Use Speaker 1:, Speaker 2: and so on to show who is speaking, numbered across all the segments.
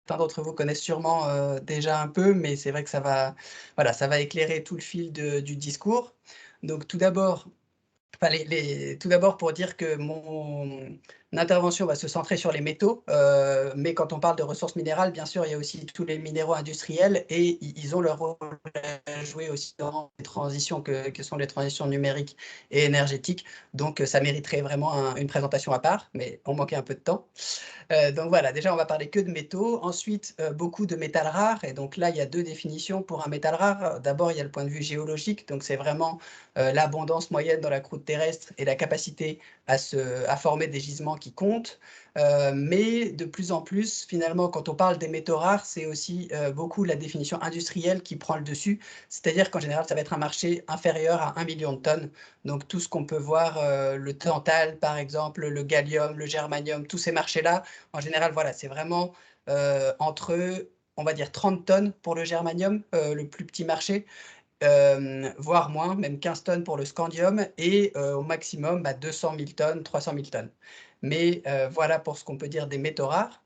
Speaker 1: d'entre vous connaissent sûrement déjà un peu, mais c'est vrai que voilà, ça va éclairer tout le fil du discours. Donc tout d'abord, enfin, tout d'abord pour dire que mon intervention va se centrer sur les métaux, mais quand on parle de ressources minérales, bien sûr, il y a aussi tous les minéraux industriels et ils ont leur rôle à jouer aussi dans les transitions que sont les transitions numériques et énergétiques. Donc, ça mériterait vraiment une présentation à part, mais on manquait un peu de temps. Donc voilà, déjà, on va parler que de métaux. Ensuite, beaucoup de métal rares et donc là, il y a 2 définitions pour un métal rare. D'abord, il y a le point de vue géologique, donc c'est vraiment, l'abondance moyenne dans la croûte terrestre et la capacité à former des gisements qui comptent. Mais de plus en plus, finalement, quand on parle des métaux rares, c'est aussi, beaucoup la définition industrielle qui prend le dessus. C'est-à-dire qu'en général, ça va être un marché inférieur à 1 million de tonnes. Donc tout ce qu'on peut voir, le tantal, par exemple, le gallium, le germanium, tous ces marchés-là, en général, voilà, c'est vraiment, entre, on va dire 30 tonnes pour le germanium, le plus petit marché, voire moins, même 15 tonnes pour le scandium et au maximum, 200 000 tonnes, 300 000 tonnes. Mais voilà pour ce qu'on peut dire des métaux rares.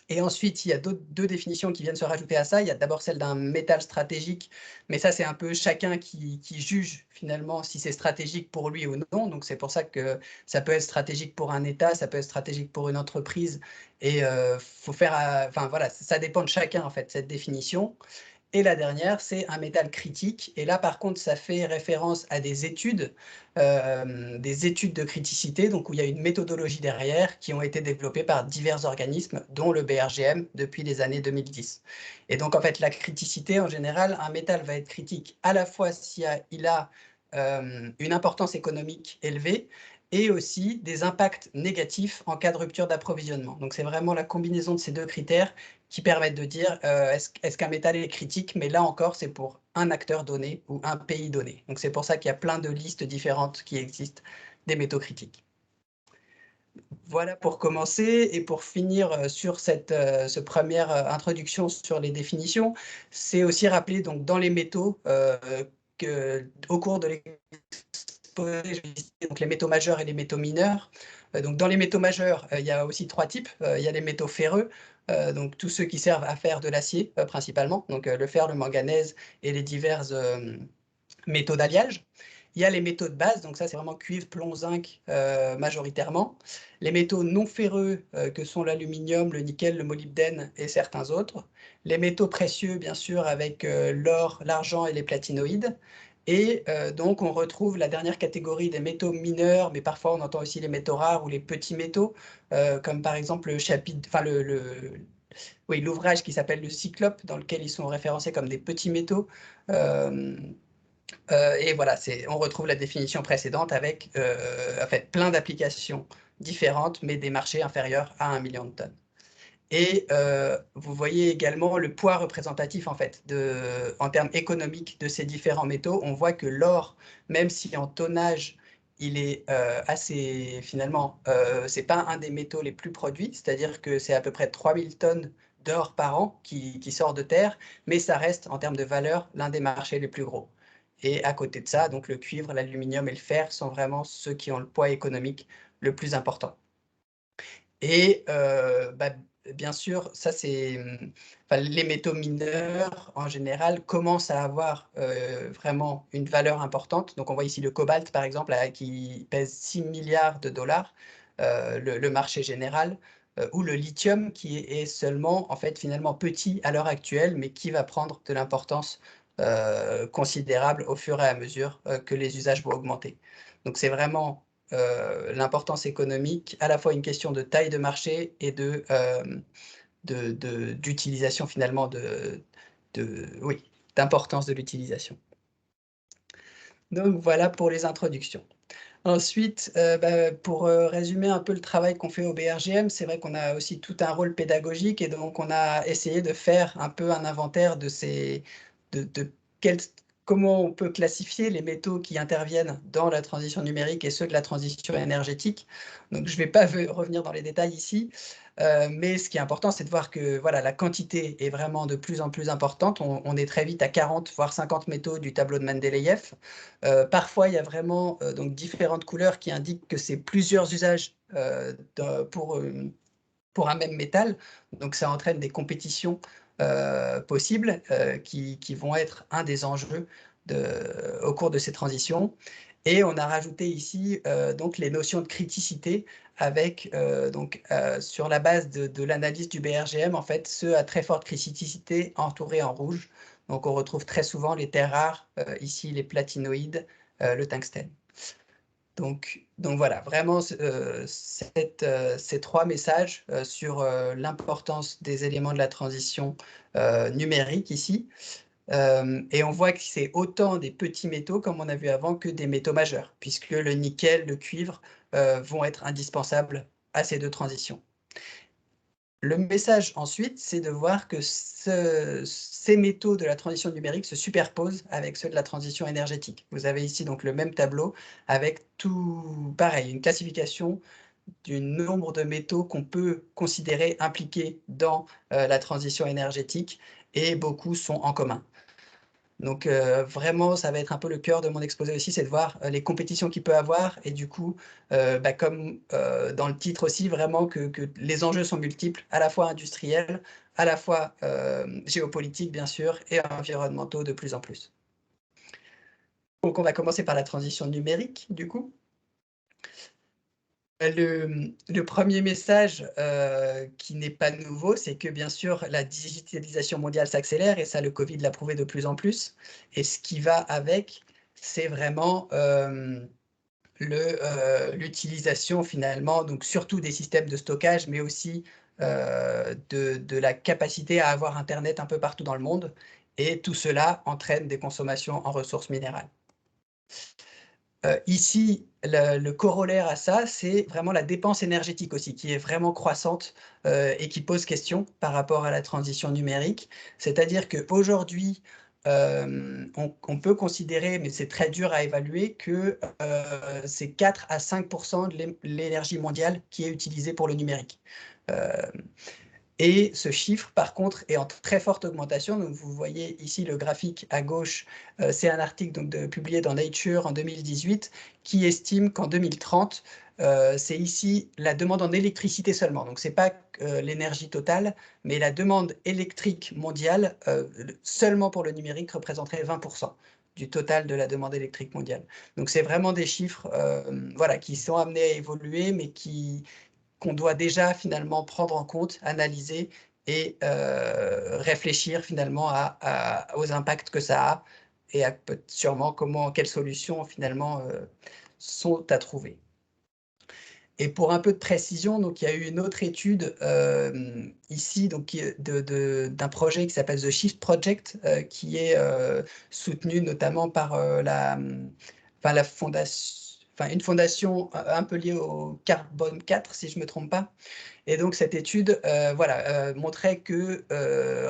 Speaker 1: Et ensuite, il y a 2 définitions qui viennent se rajouter à ça. Il y a d'abord celle d'un métal stratégique, mais ça, c'est un peu chacun qui juge finalement si c'est stratégique pour lui ou non. Donc c'est pour ça que ça peut être stratégique pour un État, ça peut être stratégique pour une entreprise et faut faire, enfin voilà, ça dépend de chacun en fait, cette définition. Et la dernière, c'est un métal critique. Et là, par contre, ça fait référence à des études de criticité, donc où il y a une méthodologie derrière, qui ont été développées par divers organismes, dont le BRGM depuis les années 2010. Et donc, en fait, la criticité, en général, un métal va être critique à la fois si il a une importance économique élevée, et aussi des impacts négatifs en cas de rupture d'approvisionnement. Donc c'est vraiment la combinaison de ces 2 critères qui permettent de dire, est-ce qu'un métal est critique? Mais là encore, c'est pour un acteur donné ou un pays donné. Donc c'est pour ça qu'il y a plein de listes différentes qui existent des métaux critiques. Voilà pour commencer et pour finir, sur ce première, introduction sur les définitions, c'est aussi rappeler donc dans les métaux, qu'au cours de l'exposé, je vais lister donc les métaux majeurs et les métaux mineurs. Donc dans les métaux majeurs, il y a aussi 3 types. Il y a les métaux ferreux, donc tous ceux qui servent à faire de l'acier, principalement, donc le fer, le manganèse et les divers, métaux d'alliage. Il y a les métaux de base, donc ça c'est vraiment cuivre, plomb, zinc majoritairement. Les métaux non ferreux que sont l'aluminium, le nickel, le molybdène et certains autres. Les métaux précieux bien sûr avec l'or, l'argent et les platinoïdes. Et donc on retrouve la dernière catégorie des métaux mineurs, mais parfois on entend aussi les métaux rares ou les petits métaux, comme par exemple le chapitre, enfin oui, l'ouvrage qui s'appelle le Cyclope, dans lequel ils sont référencés comme des petits métaux. Euh, et voilà, on retrouve la définition précédente avec en fait, plein d'applications différentes, mais des marchés inférieurs à 1 million de tonnes. Et vous voyez également le poids représentatif en fait, en termes économiques de ces différents métaux. On voit que l'or, même si en tonnage, il est assez, finalement, c'est pas un des métaux les plus produits, c'est-à-dire que c'est à peu près 3000 tonnes d'or par an qui sort de terre, mais ça reste en termes de valeur l'un des marchés les plus gros. Et à côté de ça, donc le cuivre, l'aluminium et le fer sont vraiment ceux qui ont le poids économique le plus important. Et bien sûr, ça c'est, enfin, les métaux mineurs, en général, commencent à avoir, vraiment une valeur importante. Donc on voit ici le cobalt, par exemple, qui pèse 6 milliards de dollars, le marché général, ou le lithium qui est seulement, en fait, finalement petit à l'heure actuelle, mais qui va prendre de l'importance, considérable au fur et à mesure, que les usages vont augmenter. Donc c'est vraiment l'importance économique, à la fois une question de taille de marché et d'utilisation finalement oui, d'importance de l'utilisation. Donc voilà pour les introductions. Ensuite, pour résumer un peu le travail qu'on fait au BRGM, c'est vrai qu'on a aussi tout un rôle pédagogique et donc on a essayé de faire un peu un inventaire de quels comment on peut classifier les métaux qui interviennent dans la transition numérique et ceux de la transition énergétique. Donc je ne vais pas revenir dans les détails ici, mais ce qui est important, c'est de voir que voilà, la quantité est vraiment de plus en plus importante. On est très vite à 40 voire 50 métaux du tableau de Mendeleïev. Parfois, il y a vraiment donc différentes couleurs qui indiquent que c'est plusieurs usages pour un même métal. Donc ça entraîne des compétitions possibles qui vont être un des enjeux au cours de ces transitions. Et on a rajouté ici donc les notions de criticité avec sur la base de l'analyse du BRGM, en fait, ceux à très forte criticité entourés en rouge. Donc on retrouve très souvent les terres rares, ici les platinoïdes, le tungstène. Donc voilà, vraiment ces trois messages sur l'importance des éléments de la transition numérique ici. Et on voit que c'est autant des petits métaux, comme on a vu avant, que des métaux majeurs, puisque le nickel, le cuivre vont être indispensables à ces deux transitions. Le message ensuite, c'est de voir que ces métaux de la transition numérique se superposent avec ceux de la transition énergétique. Vous avez ici donc le même tableau avec tout pareil, une classification du nombre de métaux qu'on peut considérer impliqués dans la transition énergétique, et beaucoup sont en commun. Donc vraiment, ça va être un peu le cœur de mon exposé aussi, c'est de voir les compétitions qu'il peut avoir, et du coup, comme dans le titre aussi, vraiment que les enjeux sont multiples, à la fois industriels, à la fois géopolitiques bien sûr, et environnementaux de plus en plus. Donc on va commencer par la transition numérique, du coup. Le premier message qui n'est pas nouveau, c'est que bien sûr la digitalisation mondiale s'accélère, et ça le Covid l'a prouvé de plus en plus. Et ce qui va avec, c'est vraiment l'utilisation finalement, donc surtout des systèmes de stockage, mais aussi de la capacité à avoir Internet un peu partout dans le monde. Et tout cela entraîne des consommations en ressources minérales. Ici, le corollaire à ça, c'est vraiment la dépense énergétique aussi, qui est vraiment croissante et qui pose question par rapport à la transition numérique. C'est-à-dire qu'aujourd'hui, on peut considérer, mais c'est très dur à évaluer, que c'est 4 à 5 de l'énergie mondiale qui est utilisée pour le numérique. Et ce chiffre, par contre, est en très forte augmentation. Donc, vous voyez ici le graphique à gauche, c'est un article donc, publié dans Nature en 2018 qui estime qu'en 2030, c'est ici la demande en électricité seulement. Donc, ce n'est pas l'énergie totale, mais la demande électrique mondiale, seulement pour le numérique, représenterait 20% du total de la demande électrique mondiale. Donc, c'est vraiment des chiffres voilà, qui sont amenés à évoluer, mais qu'on doit déjà finalement prendre en compte, analyser et réfléchir finalement aux impacts que ça a, et sûrement quelles solutions finalement sont à trouver. Et pour un peu de précision, donc il y a eu une autre étude ici donc, d'un projet qui s'appelle The Shift Project, qui est soutenu notamment par la fondation, une fondation un peu liée au Carbone 4, si je ne me trompe pas. Et donc cette étude montrait que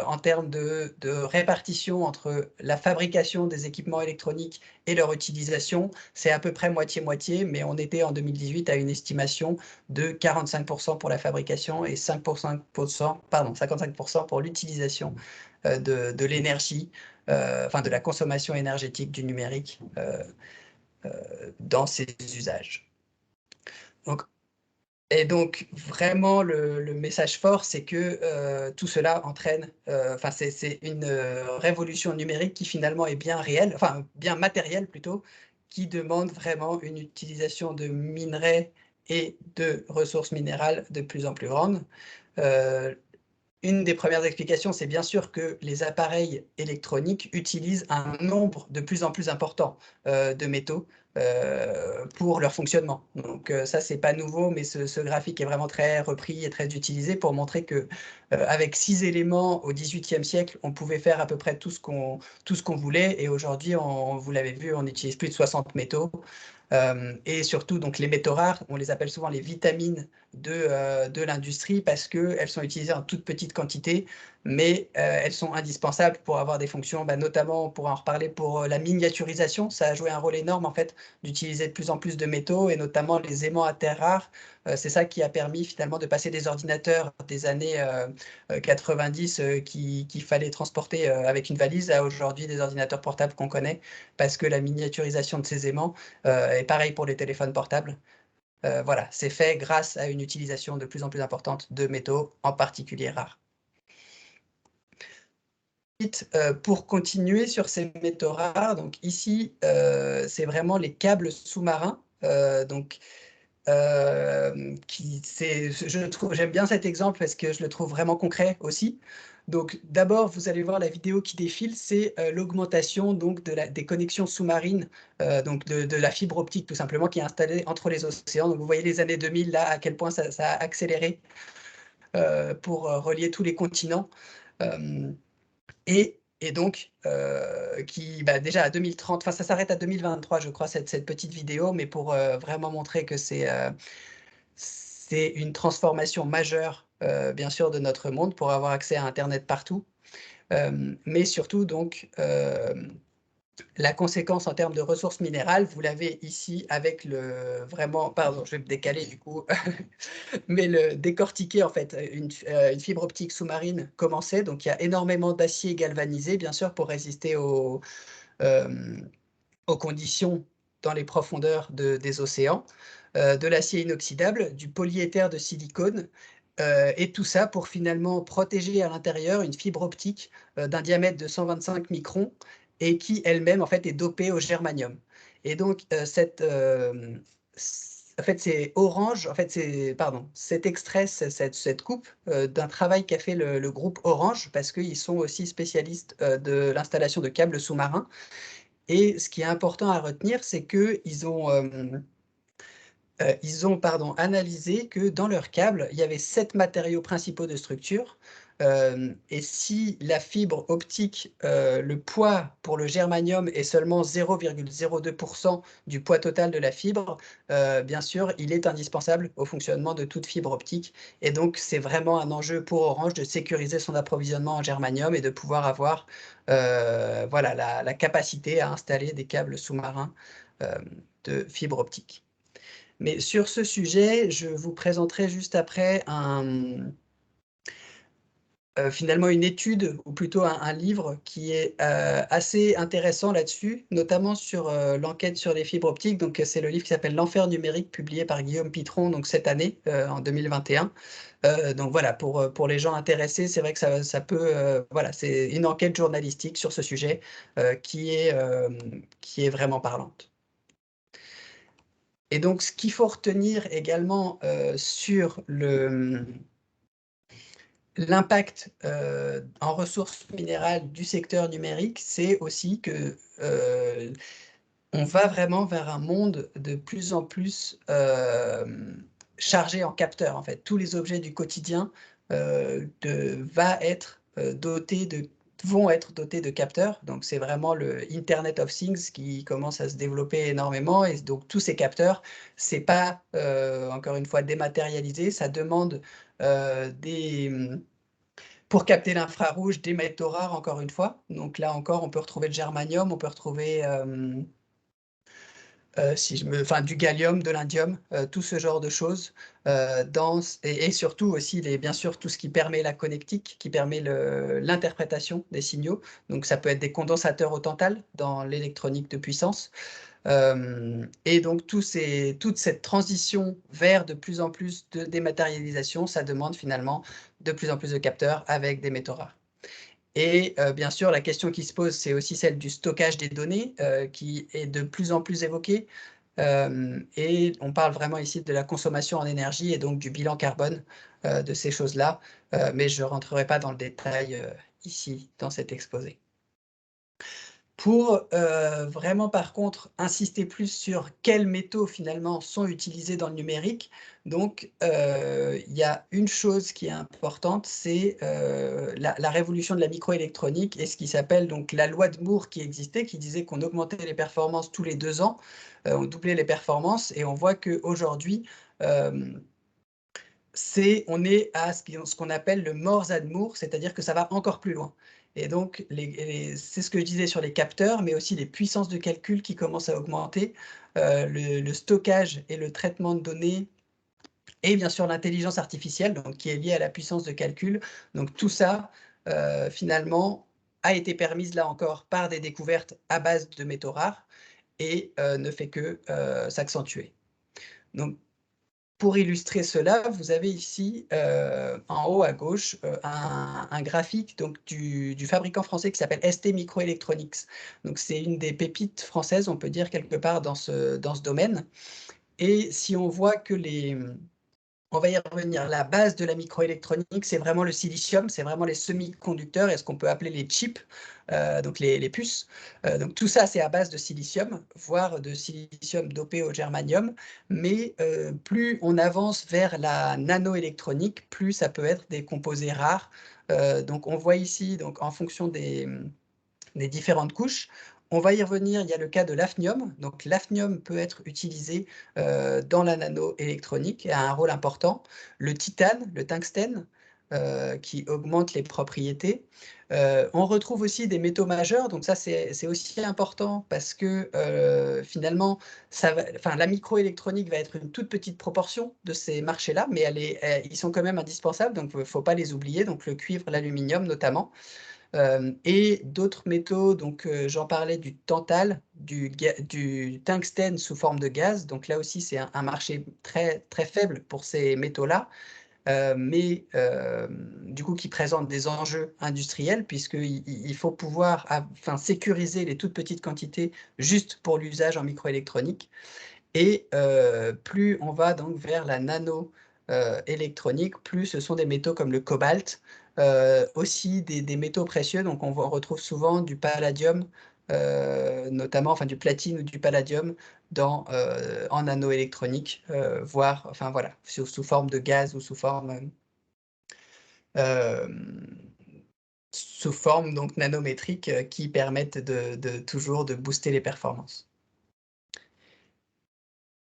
Speaker 1: en termes de répartition entre la fabrication des équipements électroniques et leur utilisation, c'est à peu près moitié-moitié, mais on était en 2018 à une estimation de 45% pour la fabrication et 55% pour l'utilisation de l'énergie, de la consommation énergétique du numérique dans ces usages. Et donc, vraiment, le message fort, c'est que tout cela entraîne, c'est une révolution numérique qui finalement est bien réelle, enfin bien matérielle plutôt, qui demande vraiment une utilisation de minerais et de ressources minérales de plus en plus grande. Une des premières explications, c'est bien sûr que les appareils électroniques utilisent un nombre de plus en plus important de métaux pour leur fonctionnement. Donc ça, c'est pas nouveau, mais ce graphique est vraiment très repris et très utilisé pour montrer que avec 6 éléments au XVIIIe siècle, on pouvait faire à peu près tout ce qu'on voulait. Et aujourd'hui, vous l'avez vu, on utilise plus de 60 métaux. Et surtout, donc, les métaux rares, on les appelle souvent les vitamines de l'industrie, parce qu'elles sont utilisées en toute petite quantité, mais elles sont indispensables pour avoir des fonctions, notamment, on pourra en reparler, pour la miniaturisation. Ça a joué un rôle énorme en fait d'utiliser de plus en plus de métaux, et notamment les aimants à terres rares. C'est ça qui a permis finalement de passer des ordinateurs des années 90 qu'il fallait transporter avec une valise, à aujourd'hui des ordinateurs portables qu'on connaît, parce que la miniaturisation de ces aimants, et pareil pour les téléphones portables, voilà, c'est fait grâce à une utilisation de plus en plus importante de métaux, en particulier rares. Pour continuer sur ces métaux rares, donc ici, c'est vraiment les câbles sous-marins, j'aime bien cet exemple parce que je le trouve vraiment concret aussi. Donc d'abord, vous allez voir la vidéo qui défile, c'est l'augmentation donc des connexions sous-marines, donc de la fibre optique tout simplement qui est installée entre les océans. Donc vous voyez les années 2000 là, à quel point ça a accéléré pour relier tous les continents. Et donc, déjà à 2030, enfin ça s'arrête à 2023, je crois, cette petite vidéo, mais pour vraiment montrer que c'est une transformation majeure, bien sûr, de notre monde pour avoir accès à Internet partout. Mais surtout, donc, la conséquence en termes de ressources minérales, vous l'avez ici avec pardon, je vais me décaler du coup, mais le décortiquer en fait, une fibre optique sous-marine commençait. Donc il y a énormément d'acier galvanisé, bien sûr, pour résister aux conditions dans les profondeurs des océans, de l'acier inoxydable, du polyéther de silicone, et tout ça pour finalement protéger à l'intérieur une fibre optique d'un diamètre de 125 microns et qui elle-même en fait est dopée au germanium. Et donc en fait c'est Orange, en fait c'est pardon, cet extrait, cette coupe d'un travail qu'a fait le groupe Orange parce qu'ils sont aussi spécialistes de l'installation de câbles sous-marins. Et ce qui est important à retenir, c'est qu'ils ont pardon, analysé que dans leur câble, il y avait 7 matériaux principaux de structure. Et si la fibre optique, le poids pour le germanium est seulement 0,02% du poids total de la fibre, bien sûr, il est indispensable au fonctionnement de toute fibre optique. Et donc, c'est vraiment un enjeu pour Orange de sécuriser son approvisionnement en germanium et de pouvoir avoir voilà, la capacité à installer des câbles sous-marins de fibre optique. Mais sur ce sujet, je vous présenterai juste après finalement une étude, ou plutôt un livre qui est assez intéressant là-dessus, notamment sur l'enquête sur les fibres optiques. Donc c'est le livre qui s'appelle L'enfer numérique, publié par Guillaume Pitron, donc cette année, en 2021. Donc voilà, pour les gens intéressés, c'est vrai que ça peut, voilà, c'est une enquête journalistique sur ce sujet qui est vraiment parlante. Et donc, ce qu'il faut retenir également sur l'impact en ressources minérales du secteur numérique, c'est aussi que on va vraiment vers un monde de plus en plus chargé en capteurs. En fait, tous les objets du quotidien vont être dotés de capteurs. Donc, c'est vraiment le Internet of Things qui commence à se développer énormément. Et donc, tous ces capteurs, c'est pas, encore une fois, dématérialisé. Ça demande pour capter l'infrarouge, des métaux rares, encore une fois. Donc là encore, on peut retrouver le germanium, on peut retrouver du gallium, de l'indium, tout ce genre de choses, et surtout aussi bien sûr tout ce qui permet la connectique, qui permet l'interprétation des signaux. Donc ça peut être des condensateurs au tantal dans l'électronique de puissance. Et donc toute cette transition vers de plus en plus de dématérialisation, ça demande finalement de plus en plus de capteurs avec des métaux rares. Et bien sûr, la question qui se pose, c'est aussi celle du stockage des données, qui est de plus en plus évoquée. Et on parle vraiment ici de la consommation en énergie et donc du bilan carbone de ces choses-là, mais je ne rentrerai pas dans le détail ici, dans cet exposé. Pour vraiment par contre insister plus sur quels métaux finalement sont utilisés dans le numérique, donc il y a une chose qui est importante, c'est la révolution de la microélectronique et ce qui s'appelle donc la loi de Moore qui existait, qui disait qu'on augmentait les performances tous les 2 ans, on doublait les performances et on voit qu'aujourd'hui, on est à ce qu'on appelle le more than Moore, c'est-à-dire que ça va encore plus loin. Et donc, c'est ce que je disais sur les capteurs, mais aussi les puissances de calcul qui commencent à augmenter, le stockage et le traitement de données, et bien sûr l'intelligence artificielle, donc, qui est liée à la puissance de calcul. Donc tout ça, finalement, a été permise là encore par des découvertes à base de métaux rares et ne fait que s'accentuer. Donc Pour illustrer cela, vous avez ici, en haut à gauche, un graphique donc du fabricant français qui s'appelle ST Microelectronics. Donc c'est une des pépites françaises, on peut dire quelque part dans ce domaine, et si on voit que on va y revenir. La base de la microélectronique, c'est vraiment le silicium, c'est vraiment les semi-conducteurs et ce qu'on peut appeler les chips, donc les puces. Donc tout ça, c'est à base de silicium, voire de silicium dopé au germanium. Mais plus on avance vers la nanoélectronique, plus ça peut être des composés rares. Donc on voit ici, donc, en fonction des différentes couches. On va y revenir, il y a le cas de l'hafnium. Donc l'hafnium peut être utilisé dans la nanoélectronique et a un rôle important. Le titane, le tungstène, qui augmente les propriétés. On retrouve aussi des métaux majeurs, donc ça c'est aussi important parce que finalement la microélectronique va être une toute petite proportion de ces marchés-là, mais ils sont quand même indispensables, donc il ne faut pas les oublier, donc le cuivre, l'aluminium notamment. Et d'autres métaux, donc j'en parlais du tantal, du tungstène sous forme de gaz. Donc là aussi, c'est un marché très, très faible pour ces métaux-là, mais du coup qui présente des enjeux industriels puisqu'il faut pouvoir sécuriser les toutes petites quantités juste pour l'usage en microélectronique. Et plus on va donc vers la nano électronique, plus ce sont des métaux comme le cobalt, aussi des métaux précieux. Donc on retrouve souvent du palladium, notamment, enfin du platine ou du palladium en nanoélectronique, voire, enfin voilà, sous forme de gaz ou euh, sous forme donc nanométrique, qui permettent toujours de booster les performances.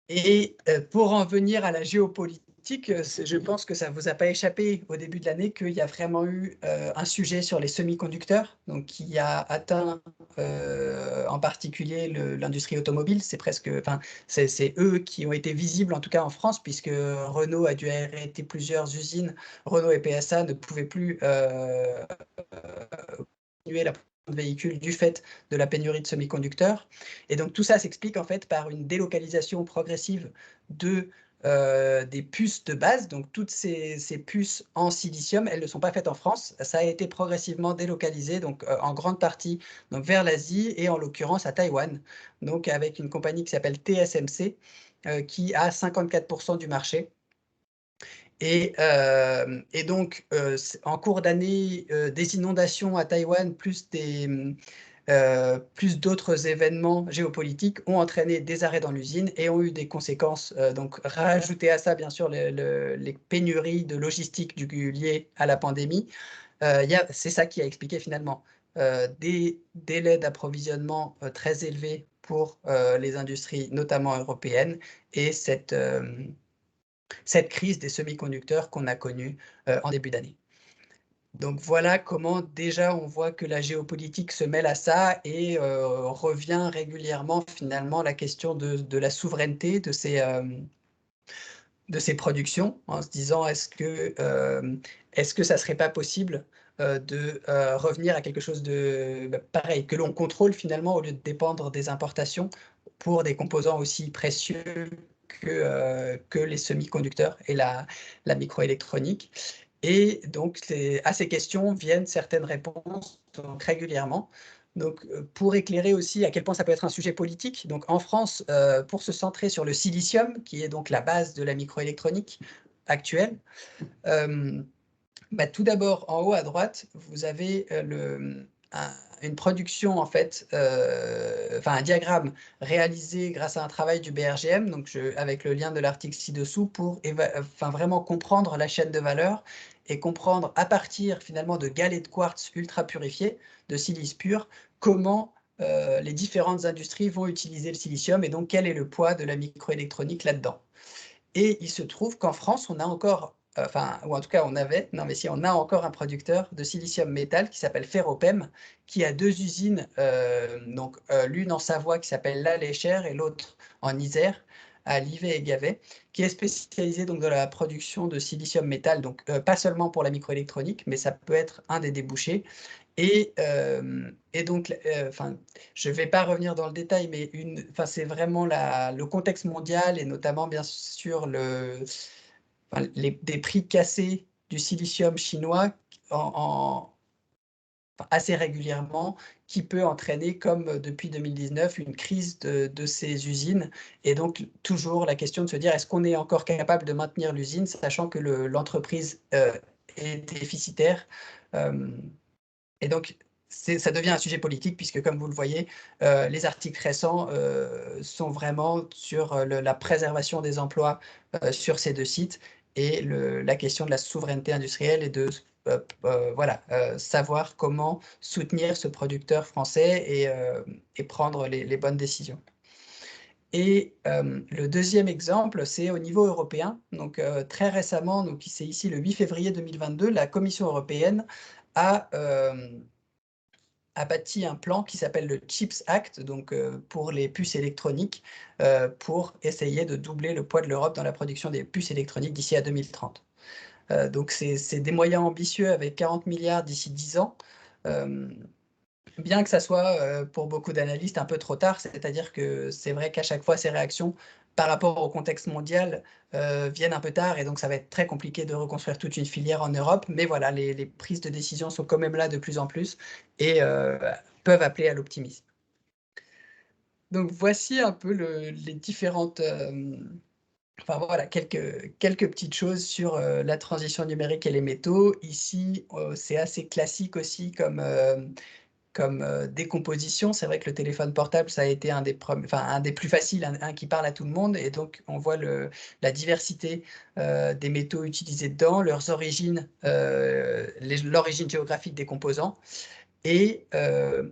Speaker 1: Et pour en venir à la géopolitique, je pense que ça ne vous a pas échappé au début de l'année qu'il y a vraiment eu un sujet sur les semi-conducteurs, donc qui a atteint en particulier l'industrie automobile. C'est presque, enfin, c'est eux qui ont été visibles, en tout cas en France, puisque Renault a dû arrêter plusieurs usines. Renault et PSA ne pouvaient plus continuer la production de véhicules du fait de la pénurie de semi-conducteurs. Et donc tout ça s'explique en fait par une délocalisation progressive des puces de base. Donc toutes ces puces en silicium, elles ne sont pas faites en France. Ça a été progressivement délocalisé donc en grande partie donc vers l'Asie et en l'occurrence à Taïwan. Donc avec une compagnie qui s'appelle TSMC qui a 54% du marché. Et donc, en cours d'année, des inondations à Taïwan, plus d'autres événements géopolitiques ont entraîné des arrêts dans l'usine et ont eu des conséquences. Donc, rajouter à ça, bien sûr, les pénuries de logistique liées à la pandémie. C'est ça qui a expliqué finalement des délais d'approvisionnement très élevés pour les industries, notamment européennes, et cette crise des semi-conducteurs qu'on a connue en début d'année. Donc voilà comment déjà on voit que la géopolitique se mêle à ça et revient régulièrement finalement la question de la souveraineté de ces productions, en se disant est-ce que ça serait pas possible de revenir à quelque chose de pareil, que l'on contrôle finalement au lieu de dépendre des importations pour des composants aussi précieux que les semi-conducteurs et la microélectronique. Et donc, à ces questions viennent certaines réponses donc, régulièrement. Donc, pour éclairer aussi à quel point ça peut être un sujet politique, donc en France, pour se centrer sur le silicium, qui est donc la base de la microélectronique actuelle, tout d'abord, en haut à droite, vous avez une production, en fait, un diagramme réalisé grâce à un travail du BRGM, donc avec le lien de l'article ci-dessous, pour vraiment comprendre la chaîne de valeur et comprendre à partir finalement de galets de quartz ultra purifiés, de silice pur, comment les différentes industries vont utiliser le silicium et donc quel est le poids de la microélectronique là-dedans. Et il se trouve qu'en France, on a encore, ou en tout cas on avait, non mais si on a encore un producteur de silicium métal qui s'appelle Ferropem, qui a 2 usines, donc l'une en Savoie qui s'appelle La Léchère et l'autre en Isère, à Livet et Gavet, qui est spécialisée donc dans la production de silicium métal, donc pas seulement pour la microélectronique, mais ça peut être un des débouchés. Et donc, je ne vais pas revenir dans le détail, mais c'est vraiment le contexte mondial et notamment, bien sûr, des prix cassés du silicium chinois assez régulièrement, qui peut entraîner, comme depuis 2019, une crise de ces usines. Et donc, toujours la question de se dire, est-ce qu'on est encore capable de maintenir l'usine, sachant que l'entreprise est déficitaire. Et donc, ça devient un sujet politique, puisque, comme vous le voyez, les articles récents sont vraiment sur la préservation des emplois sur ces deux sites et la question de la souveraineté industrielle et de savoir comment soutenir ce producteur français et prendre les bonnes décisions. Et le deuxième exemple, c'est au niveau européen. Donc, très récemment, c'est ici le 8 février 2022, la Commission européenne a bâti un plan qui s'appelle le CHIPS Act, donc pour les puces électroniques, pour essayer de doubler le poids de l'Europe dans la production des puces électroniques d'ici à 2030. Donc c'est des moyens ambitieux avec 40 milliards d'ici 10 ans, bien que ça soit pour beaucoup d'analystes un peu trop tard, c'est-à-dire que c'est vrai qu'à chaque fois ces réactions par rapport au contexte mondial viennent un peu tard, et donc ça va être très compliqué de reconstruire toute une filière en Europe, mais voilà, les prises de décision sont quand même là de plus en plus et peuvent appeler à l'optimisme. Donc voici un peu les différentes voilà, quelques petites choses sur la transition numérique et les métaux. Ici, c'est assez classique aussi comme décomposition. C'est vrai que le téléphone portable, ça a été un des plus faciles, un qui parle à tout le monde, et donc on voit la diversité des métaux utilisés dedans, leurs origines, l'origine géographique des composants. Et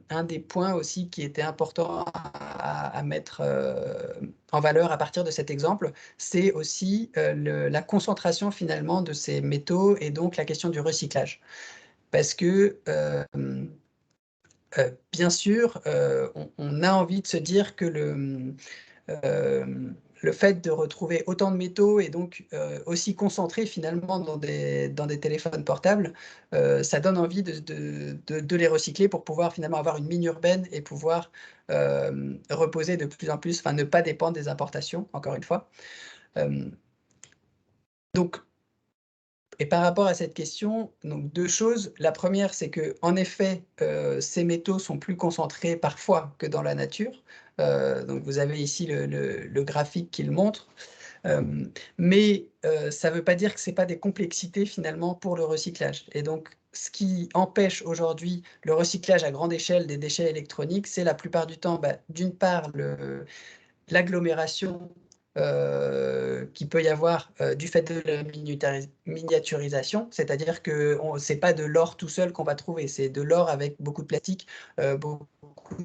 Speaker 1: un des points aussi qui était important à mettre en valeur à partir de cet exemple, c'est aussi la concentration finalement de ces métaux et donc la question du recyclage. Parce que bien sûr, on a envie de se dire que le fait de retrouver autant de métaux et donc aussi concentrés finalement dans des téléphones portables, ça donne envie de les recycler pour pouvoir finalement avoir une mine urbaine et pouvoir reposer de plus en plus, ne pas dépendre des importations, encore une fois. Donc, et par rapport à cette question, donc deux choses. La première, c'est que en effet, ces métaux sont plus concentrés parfois que dans la nature. Donc vous avez ici le graphique qui le montre. Mais ça ne veut pas dire que ce n'est pas des complexités finalement pour le recyclage. Et donc, ce qui empêche aujourd'hui le recyclage à grande échelle des déchets électroniques, c'est la plupart du temps, d'une part, l'agglomération qui peut y avoir du fait de la miniaturisation, c'est-à-dire que ce n'est pas de l'or tout seul qu'on va trouver, c'est de l'or avec beaucoup de plastique, beaucoup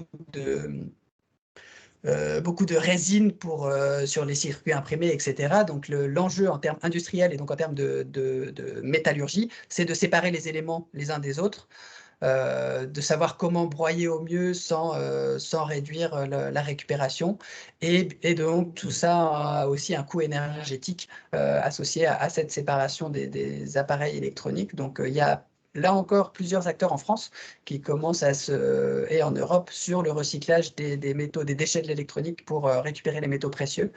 Speaker 1: de résine sur les circuits imprimés, etc. Donc l'enjeu en termes industriels et donc en termes de métallurgie, c'est de séparer les éléments les uns des autres, de savoir comment broyer au mieux sans réduire la récupération. Et donc tout ça a aussi un coût énergétique associé à cette séparation des appareils électroniques. Donc il y a là encore plusieurs acteurs en France qui commencent et en Europe sur le recyclage des métaux, des déchets de l'électronique pour récupérer les métaux précieux.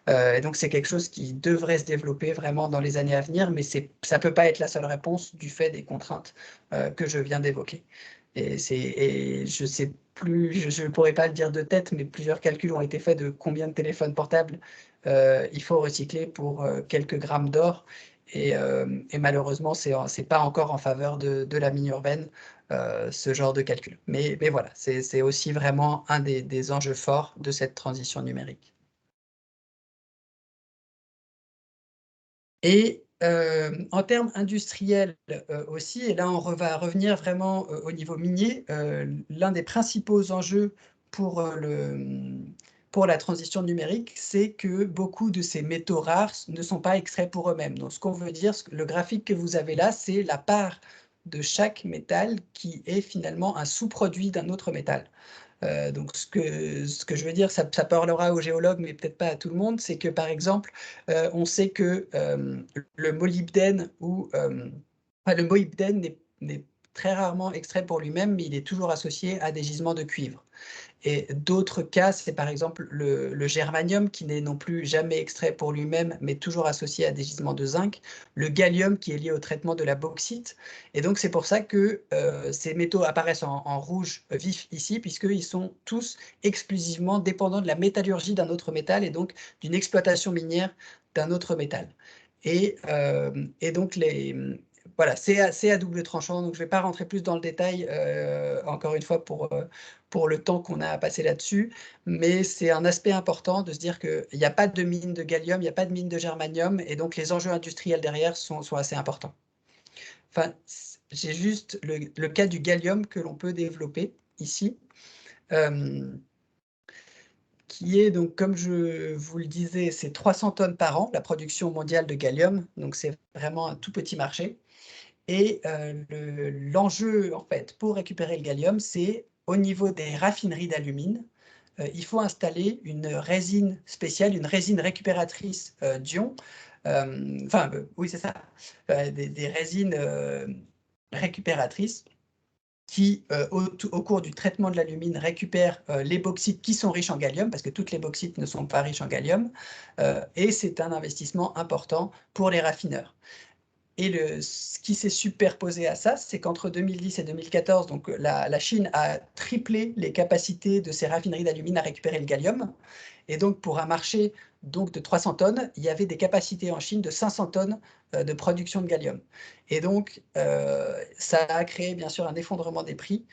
Speaker 1: Et donc c'est quelque chose qui devrait se développer vraiment dans les années à venir, mais ça ne peut pas être la seule réponse du fait des contraintes que je viens d'évoquer. Et je ne sais plus, je ne pourrais pas le dire de tête, mais plusieurs calculs ont été faits de combien de téléphones portables il faut recycler pour quelques grammes d'or. Et malheureusement, ce n'est pas encore en faveur de la mine urbaine, ce genre de calcul. Mais voilà, c'est aussi vraiment un des enjeux forts de cette transition numérique. Et en termes industriels aussi, et là on va revenir vraiment au niveau minier, l'un des principaux enjeux pour, pour la transition numérique, c'est que beaucoup de ces métaux rares ne sont pas extraits pour eux-mêmes. Donc ce qu'on veut dire, le graphique que vous avez là, c'est la part de chaque métal qui est finalement un sous-produit d'un autre métal. Donc ce que je veux dire, ça parlera aux géologues, mais peut-être pas à tout le monde, c'est que par exemple, on sait que le molybdène le molybdène très rarement extrait pour lui-même, mais il est toujours associé à des gisements de cuivre. Et d'autres cas, c'est par exemple le germanium qui n'est non plus jamais extrait pour lui-même, mais toujours associé à des gisements de zinc, le gallium qui est lié au traitement de la bauxite. Et donc c'est pour ça que ces métaux apparaissent en rouge vif ici, puisqu'ils sont tous exclusivement dépendants de la métallurgie d'un autre métal et donc d'une exploitation minière d'un autre métal. Et donc voilà, c'est à double tranchant, donc je ne vais pas rentrer plus dans le détail, encore une fois, pour le temps qu'on a à passer là-dessus, mais c'est un aspect important de se dire qu'il n'y a pas de mine de gallium, il n'y a pas de mine de germanium, et donc les enjeux industriels derrière sont assez importants. Enfin, j'ai juste le cas du gallium que l'on peut développer ici, qui est donc, comme je vous le disais, c'est 300 tonnes par an, la production mondiale de gallium, donc c'est vraiment un tout petit marché. Et l'enjeu, en fait, pour récupérer le gallium, c'est au niveau des raffineries d'alumine, il faut installer une résine spéciale, une résine récupératrice d'ions. Oui, c'est ça, des résines récupératrices qui, au cours du traitement de l'alumine, récupèrent les bauxites qui sont riches en gallium, parce que toutes les bauxites ne sont pas riches en gallium, et c'est un investissement important pour les raffineurs. Et ce qui s'est superposé à ça, c'est qu'entre 2010 et 2014, donc la Chine a triplé les capacités de ses raffineries d'alumine à récupérer le gallium. Et donc, pour un marché donc, de 300 tonnes, il y avait des capacités en Chine de 500 tonnes de production de gallium. Et donc, ça a créé bien sûr un effondrement des prix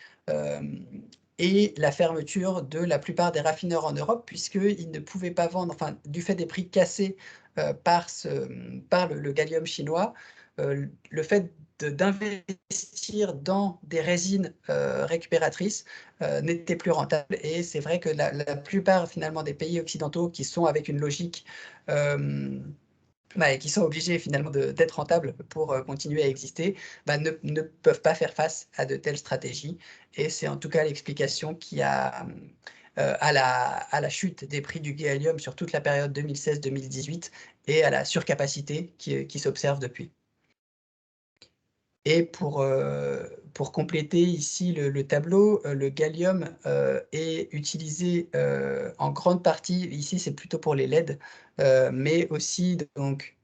Speaker 1: et la fermeture de la plupart des raffineurs en Europe, puisqu'ils ne pouvaient pas vendre, enfin, du fait des prix cassés par le gallium chinois, le fait d'investir dans des résines récupératrices n'était plus rentable. Et c'est vrai que la plupart finalement des pays occidentaux qui sont avec une logique et qui sont obligés finalement d'être rentables pour continuer à exister, ne peuvent pas faire face à de telles stratégies. Et c'est en tout cas l'explication qui a à la chute des prix du gallium sur toute la période 2016-2018 et à la surcapacité qui s'observe depuis. Et pour compléter ici le tableau, le gallium est utilisé en grande partie, ici c'est plutôt pour les LED, mais aussi donc,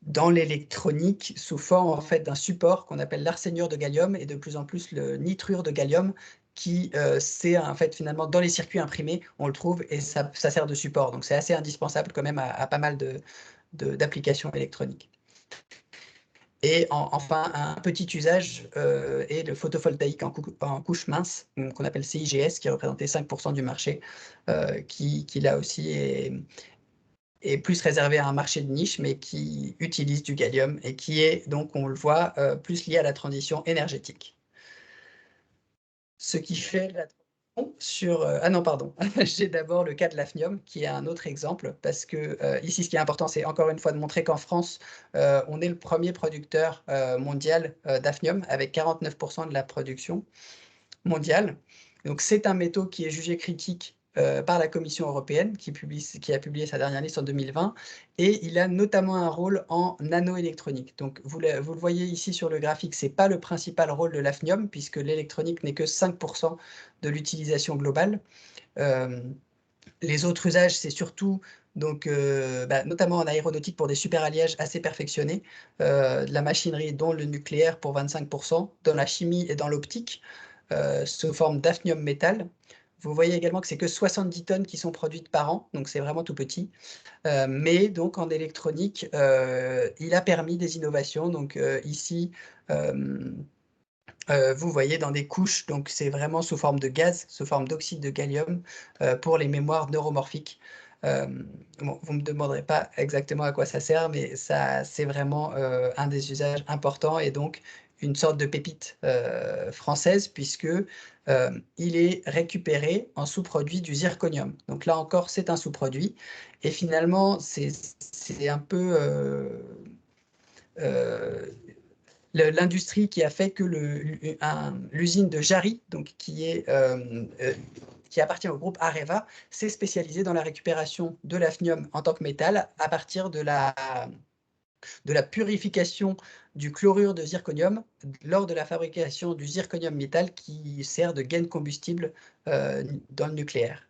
Speaker 1: dans l'électronique sous forme en fait d'un support qu'on appelle l'arséniure de gallium et de plus en plus le nitrure de gallium qui c'est en fait finalement dans les circuits imprimés, on le trouve et ça sert de support. Donc c'est assez indispensable quand même à pas mal d'applications électroniques. Et enfin, un petit usage est le photovoltaïque en couche mince, qu'on appelle CIGS, qui représentait 5% du marché, qui là aussi est plus réservé à un marché de niche, mais qui utilise du gallium et qui est donc, on le voit, plus lié à la transition énergétique. Ce qui fait la sur ah non, pardon, j'ai d'abord le cas de l'hafnium, qui est un autre exemple, parce que ici, ce qui est important, c'est encore une fois de montrer qu'en France, on est le premier producteur mondial d'hafnium, avec 49% de la production mondiale. Donc, c'est un métaux qui est jugé critique par la Commission européenne, qui a publié sa dernière liste en 2020, et il a notamment un rôle en nanoélectronique. Donc, vous le voyez ici sur le graphique, ce n'est pas le principal rôle de l'hafnium, puisque l'électronique n'est que 5% de l'utilisation globale. Les autres usages, c'est surtout donc, notamment en aéronautique pour des superalliages assez perfectionnés, de la machinerie dont le nucléaire pour 25%, dans la chimie et dans l'optique, sous forme d'hafnium métal. Vous voyez également que c'est que 70 tonnes qui sont produites par an, donc c'est vraiment tout petit. Mais donc en électronique, il a permis des innovations. Donc ici, vous voyez dans des couches, donc c'est vraiment sous forme de gaz, sous forme d'oxyde de gallium pour les mémoires neuromorphiques. Bon, vous ne me demanderez pas exactement à quoi ça sert, mais c'est vraiment un des usages importants et donc une sorte de pépite française puisque il est récupéré en sous-produit du zirconium. Donc là encore, c'est un sous-produit et finalement, c'est un peu l'industrie qui a fait que l'usine de Jarry, donc qui appartient au groupe Areva, s'est spécialisée dans la récupération de l'hafnium en tant que métal à partir de de la purification du chlorure de zirconium lors de la fabrication du zirconium métal qui sert de gain de combustible dans le nucléaire.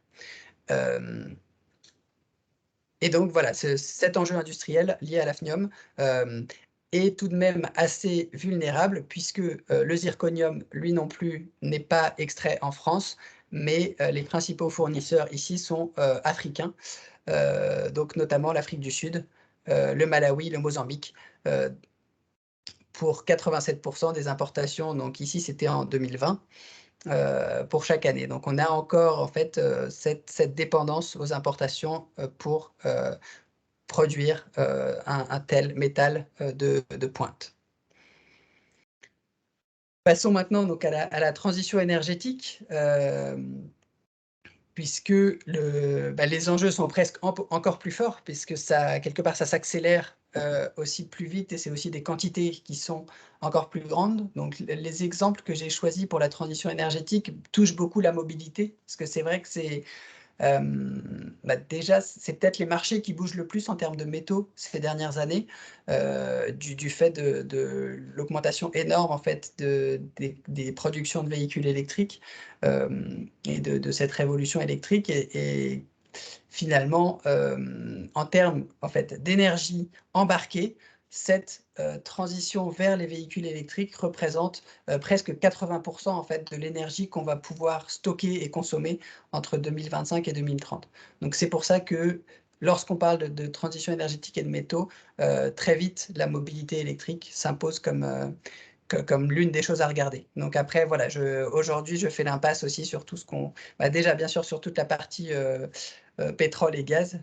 Speaker 1: Et donc voilà, cet enjeu industriel lié à l'hafnium est tout de même assez vulnérable puisque le zirconium, lui non plus, n'est pas extrait en France, mais les principaux fournisseurs ici sont africains, donc notamment l'Afrique du Sud, le Malawi, le Mozambique, pour 87% des importations. Donc ici, c'était en 2020. Pour chaque année. Donc on a encore en fait cette dépendance aux importations pour produire un tel métal de pointe. Passons maintenant donc à la transition énergétique, puisque les enjeux sont presque encore plus forts, puisque ça, quelque part, ça s'accélère aussi plus vite et c'est aussi des quantités qui sont encore plus grandes. Donc, les exemples que j'ai choisis pour la transition énergétique touchent beaucoup la mobilité, parce que c'est vrai que c'est déjà, c'est peut-être les marchés qui bougent le plus en termes de métaux ces dernières années, du fait de l'augmentation énorme en fait des productions de véhicules électriques et de cette révolution électrique. Et finalement, en termes en fait, d'énergie embarquée, cette transition vers les véhicules électriques représente presque 80% en fait, de l'énergie qu'on va pouvoir stocker et consommer entre 2025 et 2030. Donc c'est pour ça que lorsqu'on parle de transition énergétique et de métaux, très vite la mobilité électrique s'impose comme l'une des choses à regarder. Donc après, voilà, aujourd'hui, je fais l'impasse aussi sur tout ce qu'on... déjà, bien sûr, sur toute la partie pétrole et gaz,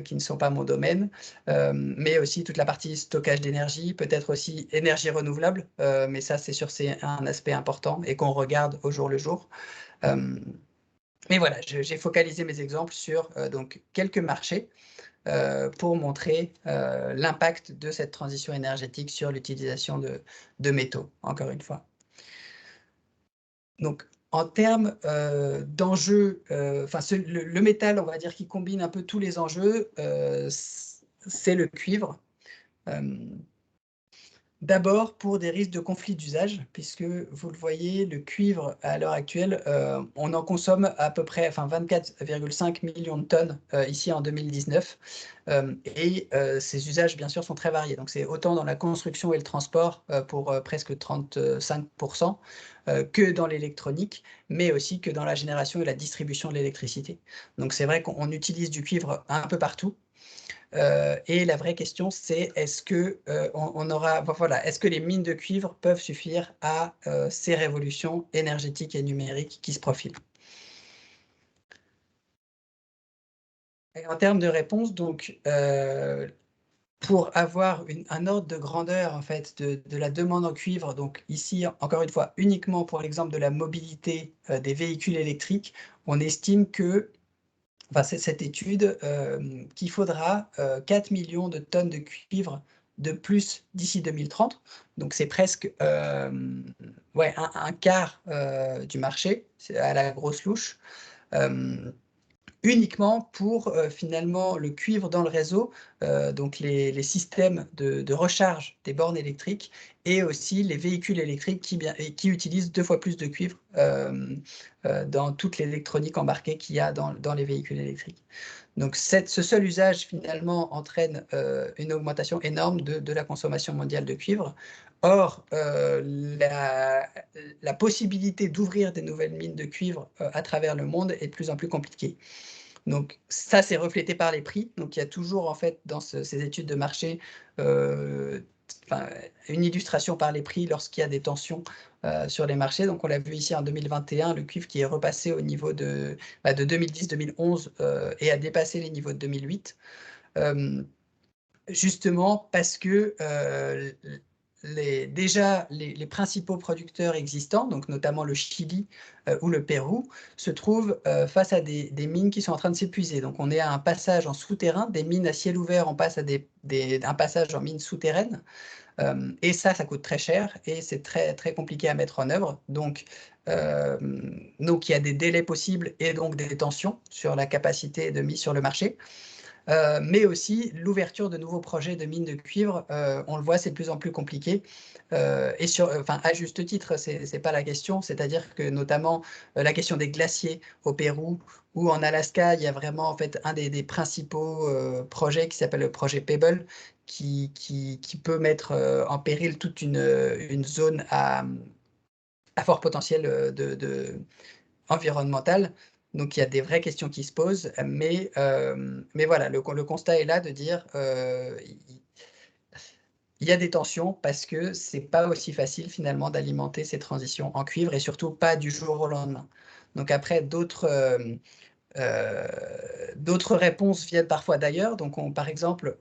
Speaker 1: qui ne sont pas mon domaine, mais aussi toute la partie stockage d'énergie, peut-être aussi énergie renouvelable, mais ça, c'est sûr, c'est un aspect important et qu'on regarde au jour le jour. Mais voilà, j'ai focalisé mes exemples sur donc quelques marchés pour montrer l'impact de cette transition énergétique sur l'utilisation de métaux, encore une fois. Donc, en termes d'enjeux, le métal, on va dire, qui combine un peu tous les enjeux, c'est le cuivre. D'abord pour des risques de conflit d'usage, puisque vous le voyez, le cuivre à l'heure actuelle, on en consomme à peu près 24,5 millions de tonnes ici en 2019. Ces usages, bien sûr, sont très variés. Donc c'est autant dans la construction et le transport pour presque 35%, que dans l'électronique, mais aussi que dans la génération et la distribution de l'électricité. Donc c'est vrai qu'on utilise du cuivre un peu partout. Et la vraie question, c'est est-ce que est-ce que les mines de cuivre peuvent suffire à ces révolutions énergétiques et numériques qui se profilent? Et en termes de réponse, donc, pour avoir un ordre de grandeur en fait de la demande en cuivre, donc ici encore une fois uniquement pour l'exemple de la mobilité des véhicules électriques, on estime que c'est cette étude qu'il faudra 4 millions de tonnes de cuivre de plus d'ici 2030. Donc c'est presque un quart du marché, c'est à la grosse louche. Uniquement pour finalement le cuivre dans le réseau, donc les systèmes de recharge des bornes électriques et aussi les véhicules électriques qui utilisent 2 fois plus de cuivre dans toute l'électronique embarquée qu'il y a dans les véhicules électriques. Donc ce seul usage finalement entraîne une augmentation énorme de la consommation mondiale de cuivre. Or, la possibilité d'ouvrir des nouvelles mines de cuivre à travers le monde est de plus en plus compliquée. Donc ça, c'est reflété par les prix. Donc il y a toujours en fait dans ces études de marché une illustration par les prix lorsqu'il y a des tensions sur les marchés. Donc on l'a vu ici en 2021, le cuivre qui est repassé au niveau de 2010-2011 et a dépassé les niveaux de 2008. Justement parce que les principaux producteurs existants, donc notamment le Chili ou le Pérou, se trouvent face à des mines qui sont en train de s'épuiser. Donc on est à un passage en souterrain, des mines à ciel ouvert, on passe à un passage en mines souterraines. Et ça coûte très cher et c'est très, très compliqué à mettre en œuvre. Donc il y a des délais possibles et donc des tensions sur la capacité de mise sur le marché. mais aussi l'ouverture de nouveaux projets de mines de cuivre. On le voit, c'est de plus en plus compliqué. Et enfin, à juste titre, c'est pas la question, c'est-à-dire que notamment la question des glaciers au Pérou ou en Alaska, il y a vraiment en fait un des principaux projets qui s'appelle le projet Pebble, qui peut mettre en péril toute une zone à fort potentiel environnemental. Donc il y a des vraies questions qui se posent, mais voilà, le constat est là de dire il y a des tensions parce que c'est pas aussi facile finalement d'alimenter ces transitions en cuivre et surtout pas du jour au lendemain. Donc après, d'autres réponses viennent parfois d'ailleurs. Donc, par exemple,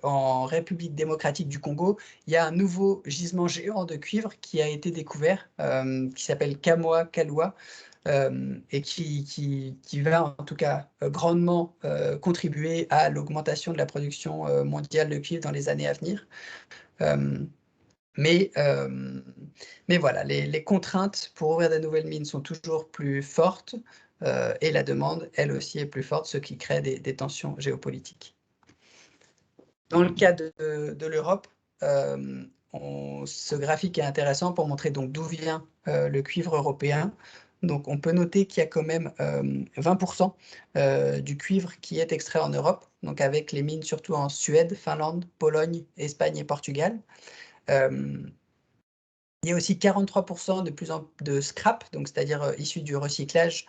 Speaker 1: en République démocratique du Congo, il y a un nouveau gisement géant de cuivre qui a été découvert, qui s'appelle Kamoa Kalua, et qui va en tout cas grandement contribuer à l'augmentation de la production mondiale de cuivre dans les années à venir. Euh, mais, euh, mais voilà, les contraintes pour ouvrir de nouvelles mines sont toujours plus fortes et la demande, elle aussi, est plus forte, ce qui crée des tensions géopolitiques. Dans le cas de l'Europe, ce graphique est intéressant pour montrer donc d'où vient le cuivre européen. Donc on peut noter qu'il y a quand même 20% du cuivre qui est extrait en Europe, donc avec les mines surtout en Suède, Finlande, Pologne, Espagne et Portugal. Il y a aussi 43% de scrap, donc c'est-à-dire issu du recyclage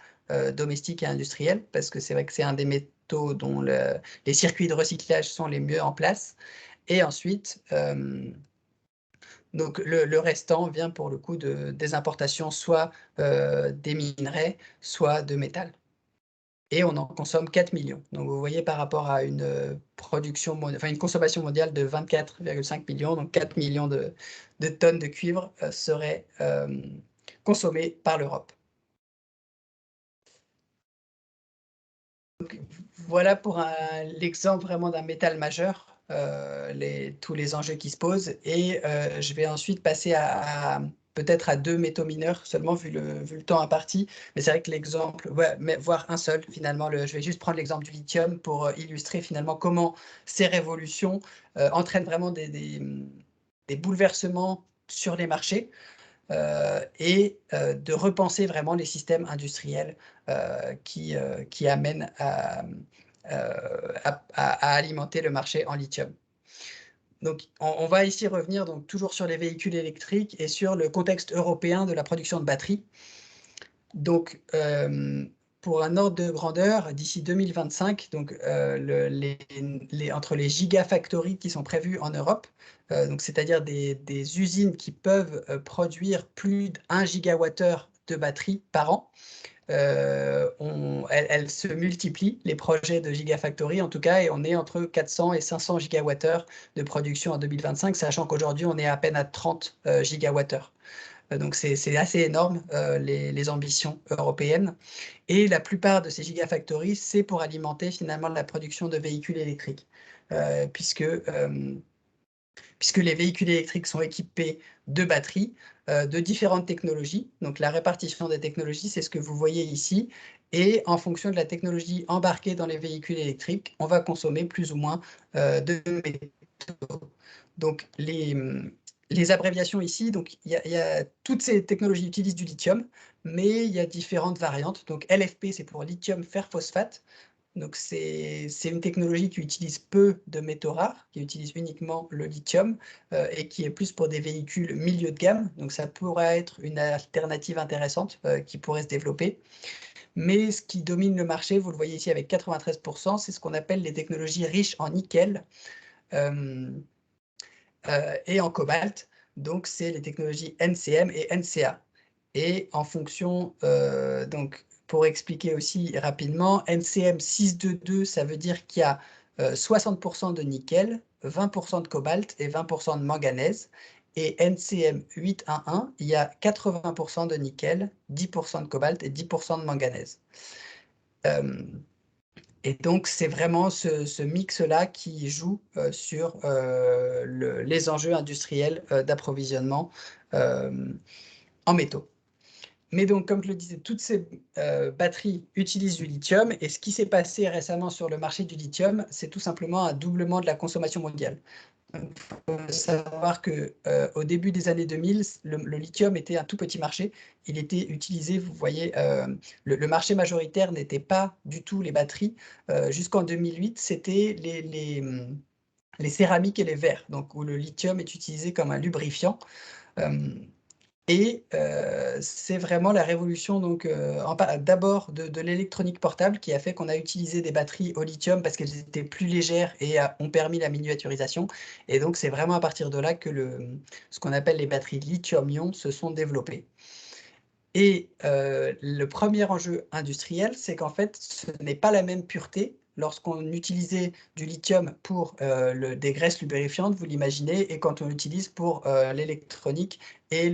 Speaker 1: domestique et industriel, parce que c'est vrai que c'est un des métaux dont les circuits de recyclage sont les mieux en place. Et ensuite, donc le restant vient pour le coup des importations, soit des minerais, soit de métal. Et on en consomme 4 millions. Donc vous voyez par rapport à une une consommation mondiale de 24,5 millions, donc 4 millions de tonnes de cuivre seraient consommées par l'Europe. Voilà pour l'exemple vraiment d'un métal majeur, tous les enjeux qui se posent. Et je vais ensuite passer peut-être à 2 métaux mineurs seulement, vu le temps imparti. Mais c'est vrai que l'exemple, ouais, voire un seul finalement, je vais juste prendre l'exemple du lithium pour illustrer finalement comment ces révolutions entraînent vraiment des bouleversements sur les marchés. Et de repenser vraiment les systèmes industriels qui amènent à alimenter le marché en lithium. Donc, on va ici revenir donc, toujours sur les véhicules électriques et sur le contexte européen de la production de batteries. Donc, pour un ordre de grandeur, d'ici 2025, donc, entre les gigafactories qui sont prévues en Europe, donc c'est-à-dire des usines qui peuvent produire plus d'1 gigawattheure de batteries par an, elles se multiplient, les projets de gigafactory en tout cas, et on est entre 400 et 500 gigawattheures de production en 2025, sachant qu'aujourd'hui on est à peine à 30 gigawattheures. Donc c'est assez énorme, les ambitions européennes. Et la plupart de ces gigafactories, c'est pour alimenter finalement la production de véhicules électriques, puisque les véhicules électriques sont équipés de batteries de différentes technologies. Donc la répartition des technologies, c'est ce que vous voyez ici. Et en fonction de la technologie embarquée dans les véhicules électriques, on va consommer plus ou moins de métaux. Donc les abréviations ici, donc toutes ces technologies utilisent du lithium, mais il y a différentes variantes. Donc LFP, c'est pour lithium fer phosphate. Donc c'est une technologie qui utilise peu de métaux rares, qui utilise uniquement le lithium et qui est plus pour des véhicules milieu de gamme. Donc ça pourrait être une alternative intéressante qui pourrait se développer. Mais ce qui domine le marché, vous le voyez ici avec 93%, c'est ce qu'on appelle les technologies riches en nickel et en cobalt. Donc c'est les technologies NCM et NCA. Et en fonction, donc pour expliquer aussi rapidement, NCM 622, ça veut dire qu'il y a 60% de nickel, 20% de cobalt et 20% de manganèse. Et NCM 811, il y a 80% de nickel, 10% de cobalt et 10% de manganèse. Et donc, c'est vraiment ce mix-là qui joue sur les enjeux industriels d'approvisionnement en métaux. Mais donc, comme je le disais, toutes ces batteries utilisent du lithium, et ce qui s'est passé récemment sur le marché du lithium, c'est tout simplement un doublement de la consommation mondiale. Il faut savoir qu'au début des années 2000, le lithium était un tout petit marché. Il était utilisé, vous voyez, le marché majoritaire n'était pas du tout les batteries. Jusqu'en 2008, c'était les céramiques et les verres, donc où le lithium est utilisé comme un lubrifiant. Et c'est vraiment la révolution donc, d'abord de l'électronique portable qui a fait qu'on a utilisé des batteries au lithium parce qu'elles étaient plus légères et ont permis la miniaturisation. Et donc c'est vraiment à partir de là que ce qu'on appelle les batteries lithium-ion se sont développées. Et le premier enjeu industriel, c'est qu'en fait, ce n'est pas la même pureté lorsqu'on utilisait du lithium pour des graisses lubrifiantes, vous l'imaginez, et quand on l'utilise pour l'électronique et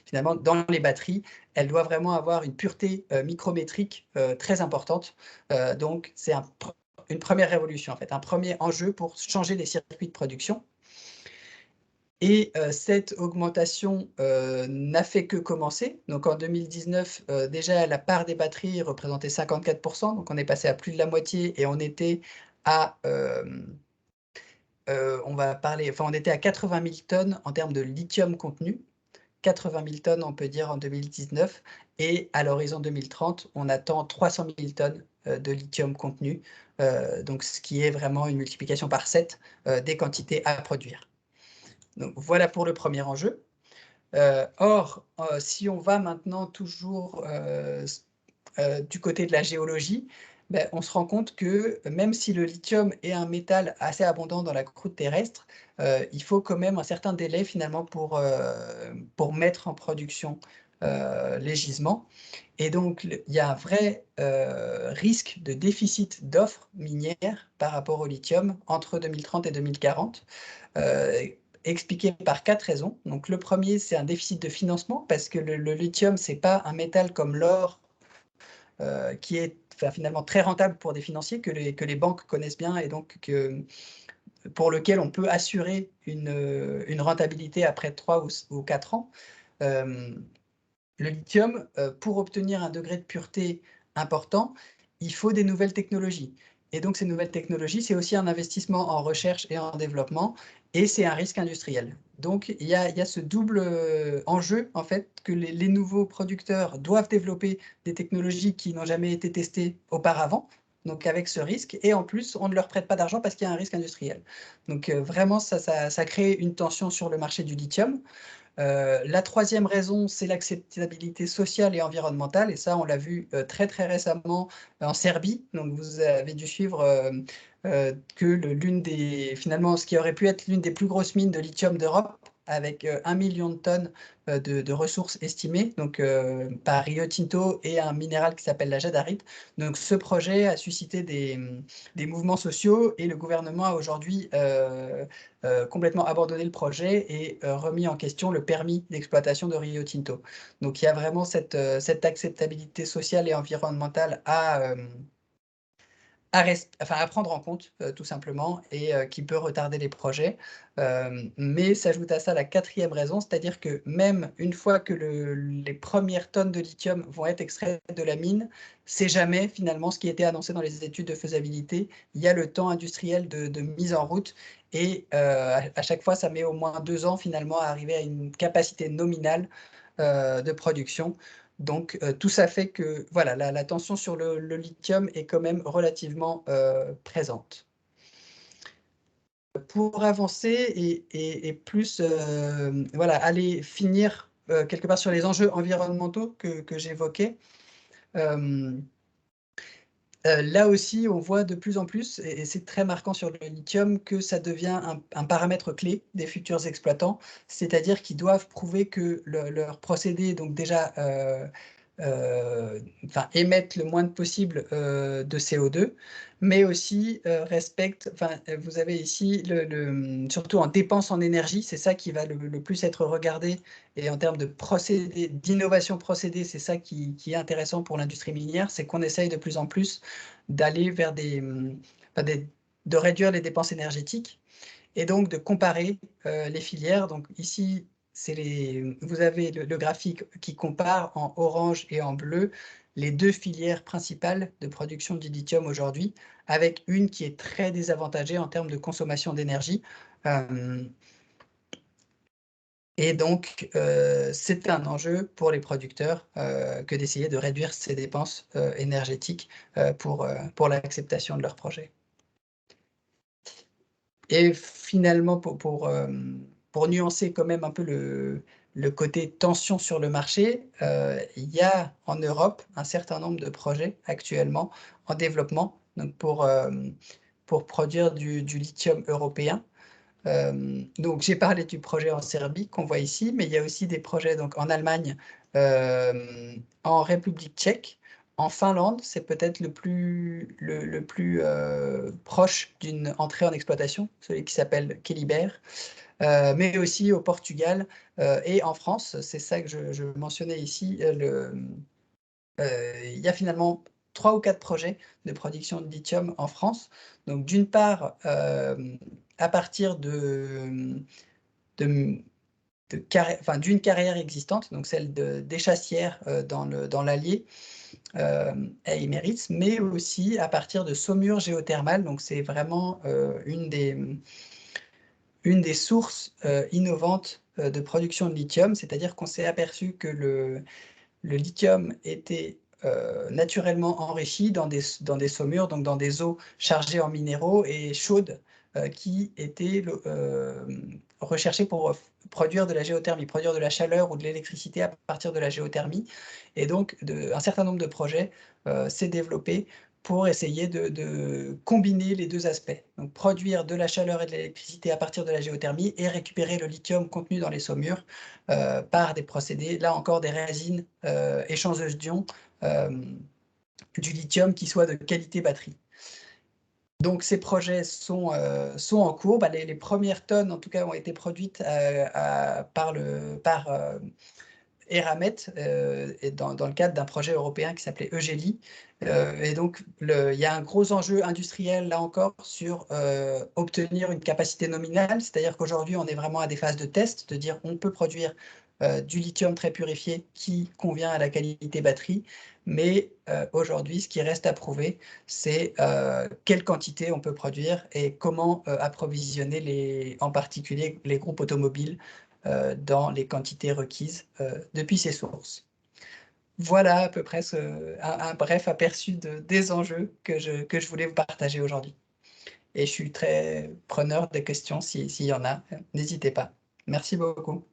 Speaker 1: finalement, dans les batteries, elle doit vraiment avoir une pureté micrométrique très importante. Donc, c'est une première révolution, en fait, un premier enjeu pour changer les circuits de production. Et cette augmentation n'a fait que commencer. Donc en 2019, déjà la part des batteries représentait 54%, donc on est passé à plus de la moitié et on était à, on était à 80 000 tonnes en termes de lithium contenu. 80 000 tonnes, on peut dire, en 2019. Et à l'horizon 2030, on attend 300 000 tonnes de lithium contenu, donc ce qui est vraiment une multiplication par 7 des quantités à produire. Donc voilà pour le premier enjeu. Or, si on va maintenant toujours du côté de la géologie, ben, on se rend compte que même si le lithium est un métal assez abondant dans la croûte terrestre, il faut quand même un certain délai finalement pour mettre en production les gisements. Et donc, il y a un vrai risque de déficit d'offres minières par rapport au lithium entre 2030 et 2040. Expliqué par 4 raisons. Donc, le premier, c'est un déficit de financement parce que le lithium, ce n'est pas un métal comme l'or qui est finalement très rentable pour des financiers que les banques connaissent bien et donc pour lequel on peut assurer une rentabilité après 3 ou 4 ans. Le lithium, pour obtenir un degré de pureté important, il faut des nouvelles technologies. Et donc, ces nouvelles technologies, c'est aussi un investissement en recherche et en développement, et c'est un risque industriel. Donc, il y a ce double enjeu, en fait, que les nouveaux producteurs doivent développer des technologies qui n'ont jamais été testées auparavant, donc avec ce risque, et en plus, on ne leur prête pas d'argent parce qu'il y a un risque industriel. Donc, vraiment, ça crée une tension sur le marché du lithium. La troisième raison, c'est l'acceptabilité sociale et environnementale, et ça, on l'a vu très très récemment en Serbie. Donc, vous avez dû suivre que finalement, ce qui aurait pu être l'une des plus grosses mines de lithium d'Europe, avec 1 million de tonnes de ressources estimées, donc par Rio Tinto et un minéral qui s'appelle la jadarite. Donc, ce projet a suscité des mouvements sociaux et le gouvernement a aujourd'hui complètement abandonné le projet et remis en question le permis d'exploitation de Rio Tinto. Donc il y a vraiment cette acceptabilité sociale et environnementale à prendre en compte, tout simplement, et qui peut retarder les projets. Mais s'ajoute à ça la quatrième raison, c'est-à-dire que même une fois que les premières tonnes de lithium vont être extraites de la mine, c'est jamais finalement ce qui était annoncé dans les études de faisabilité. Il y a le temps industriel de mise en route, et à chaque fois, ça met au moins 2 ans finalement à arriver à une capacité nominale de production. Donc, tout ça fait que voilà, la tension sur le lithium est quand même relativement présente. Pour avancer et plus voilà, aller finir quelque part sur les enjeux environnementaux que j'évoquais, là aussi, on voit de plus en plus, et c'est très marquant sur le lithium, que ça devient un paramètre clé des futurs exploitants. C'est-à-dire qu'ils doivent prouver que leur procédé, donc déjà, émettent le moins possible de CO2, mais aussi respectent, vous avez ici, surtout en dépenses en énergie, c'est ça qui va le plus être regardé, et en termes de procédé, d'innovation procédé, c'est ça qui est intéressant pour l'industrie minière, c'est qu'on essaye de plus en plus d'aller vers de réduire les dépenses énergétiques, et donc de comparer les filières. Donc ici, vous avez le graphique qui compare en orange et en bleu les 2 filières principales de production du lithium aujourd'hui, avec une qui est très désavantagée en termes de consommation d'énergie. Et donc, c'est un enjeu pour les producteurs que d'essayer de réduire ces dépenses énergétiques pour l'acceptation de leur projet. Et finalement, pour nuancer quand même un peu le côté tension sur le marché, il y a en Europe un certain nombre de projets actuellement en développement, donc pour produire du lithium européen. Donc j'ai parlé du projet en Serbie qu'on voit ici, mais il y a aussi des projets donc en Allemagne, en République tchèque, en Finlande, c'est peut-être le plus proche d'une entrée en exploitation, celui qui s'appelle Keliber, mais aussi au Portugal et en France. C'est ça que je mentionnais ici. Il y a finalement 3 ou 4 projets de production de lithium en France. Donc d'une part, à partir d'une carrière existante, donc celle d'Échassières dans l'Allier, à Imeritz, mais aussi à partir de saumures géothermales. Donc c'est vraiment une des sources innovantes de production de lithium, c'est-à-dire qu'on s'est aperçu que le lithium était naturellement enrichi dans des saumures, donc dans des eaux chargées en minéraux et chaudes, qui étaient recherchées pour produire de la géothermie, produire de la chaleur ou de l'électricité à partir de la géothermie. Et donc, un certain nombre de projets s'est développé pour essayer de combiner les 2 aspects. Donc produire de la chaleur et de l'électricité à partir de la géothermie et récupérer le lithium contenu dans les saumures par des procédés, là encore des résines échangeuses d'ions du lithium qui soient de qualité batterie. Donc ces projets sont en cours. Les premières tonnes, en tout cas, ont été produites par Eramet et dans le cadre d'un projet européen qui s'appelait Eugélie. Et donc, il y a un gros enjeu industriel, là encore, sur obtenir une capacité nominale. C'est-à-dire qu'aujourd'hui, on est vraiment à des phases de test, de dire on peut produire du lithium très purifié qui convient à la qualité batterie. Mais aujourd'hui, ce qui reste à prouver, c'est quelle quantité on peut produire et comment approvisionner en particulier les groupes automobiles dans les quantités requises depuis ces sources. Voilà à peu près un bref aperçu des enjeux que je voulais vous partager aujourd'hui. Et je suis très preneur des questions s'il y en a. N'hésitez pas. Merci beaucoup.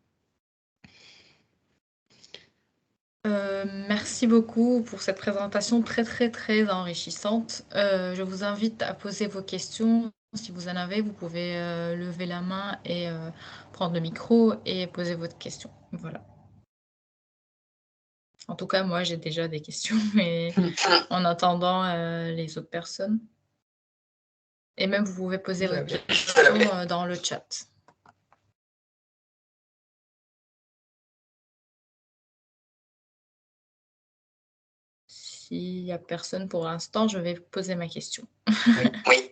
Speaker 2: Merci beaucoup pour cette présentation très, très, très enrichissante. Je vous invite à poser vos questions. Si vous en avez, vous pouvez lever la main et prendre le micro et poser votre question. Voilà. En tout cas, moi, j'ai déjà des questions, mais en attendant les autres personnes. Et même, vous pouvez poser votre question dans le chat. S'il n'y a personne pour l'instant, je vais poser ma question.
Speaker 1: Oui.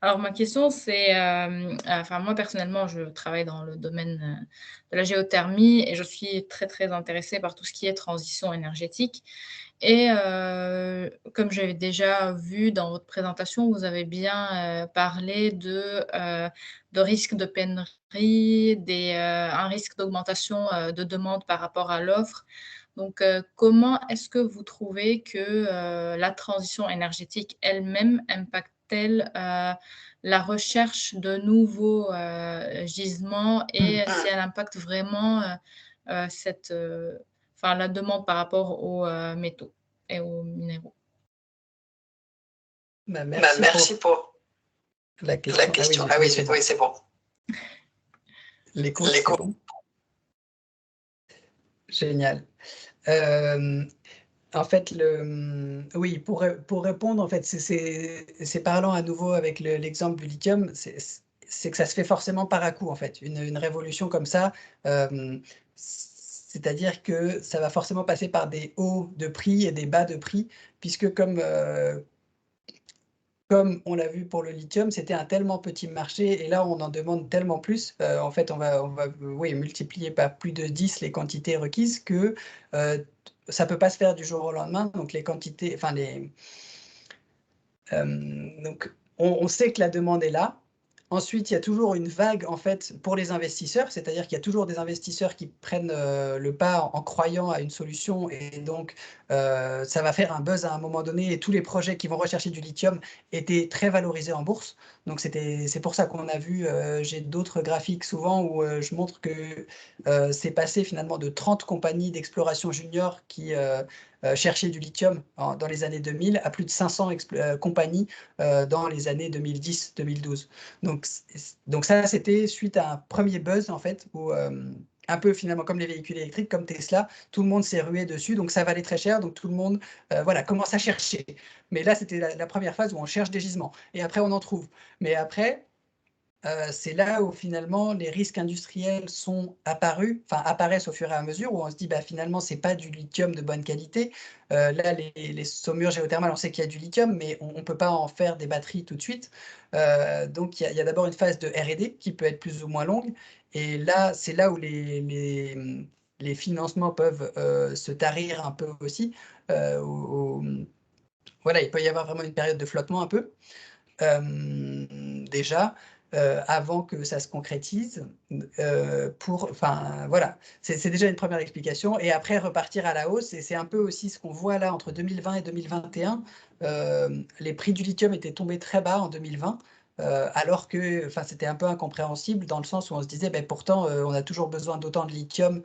Speaker 2: Alors, ma question, c'est, moi, personnellement, je travaille dans le domaine de la géothermie et je suis très, très intéressée par tout ce qui est transition énergétique. Et comme j'avais déjà vu dans votre présentation, vous avez bien parlé de risque de pénurie, un risque d'augmentation de demande par rapport à l'offre. Donc, comment est-ce que vous trouvez que la transition énergétique elle-même impacte-t-elle la recherche de nouveaux gisements et si elle impacte vraiment la demande par rapport aux métaux et aux minéraux?
Speaker 1: Merci pour la question. Ah oui, c'est bon. L'écho, c'est bon. Génial. En fait, oui, pour répondre, en fait, c'est parlant à nouveau avec l'exemple du lithium, c'est que ça se fait forcément par à-coup, en fait. Une révolution comme ça, c'est-à-dire que ça va forcément passer par des hauts de prix et des bas de prix, puisque comme comme on l'a vu pour le lithium, c'était un tellement petit marché et là, on en demande tellement plus. En fait, on va oui, multiplier par plus de 10 les quantités requises que, ça peut pas se faire du jour au lendemain. Donc les quantités enfin donc on sait que la demande est là. Ensuite, il y a toujours une vague, en fait, pour les investisseurs, c'est-à-dire qu'il y a toujours des investisseurs qui prennent, le pas en croyant à une solution et donc ça va faire un buzz à un moment donné et tous les projets qui vont rechercher du lithium étaient très valorisés en bourse. Donc c'est pour ça qu'on a vu, j'ai d'autres graphiques souvent où, je montre que, c'est passé finalement de 30 compagnies d'exploration junior qui, cherchaient du lithium dans les années 2000 à plus de 500 compagnies dans les années 2010-2012. Donc ça, c'était suite à un premier buzz en fait, où un peu finalement comme les véhicules électriques, comme Tesla, tout le monde s'est rué dessus, donc ça valait très cher, donc tout le monde voilà, commence à chercher. Mais là, c'était la première phase où on cherche des gisements, et après on en trouve. Mais après, c'est là où finalement les risques industriels sont apparus, enfin apparaissent au fur et à mesure, où on se dit bah, finalement c'est pas du lithium de bonne qualité. Là, les saumures géothermales, on sait qu'il y a du lithium, mais on ne peut pas en faire des batteries tout de suite. Donc il y a d'abord une phase de R&D qui peut être plus ou moins longue. Et là, c'est là où les financements peuvent se tarir un peu aussi. Voilà, il peut y avoir vraiment une période de flottement un peu déjà, avant que ça se concrétise, enfin, voilà. C'est déjà une première explication et après repartir à la hausse et c'est un peu aussi ce qu'on voit là entre 2020 et 2021. Les prix du lithium étaient tombés très bas en 2020, alors que, enfin, c'était un peu incompréhensible dans le sens où on se disait: «Beh, pourtant, on a toujours besoin d'autant de lithium,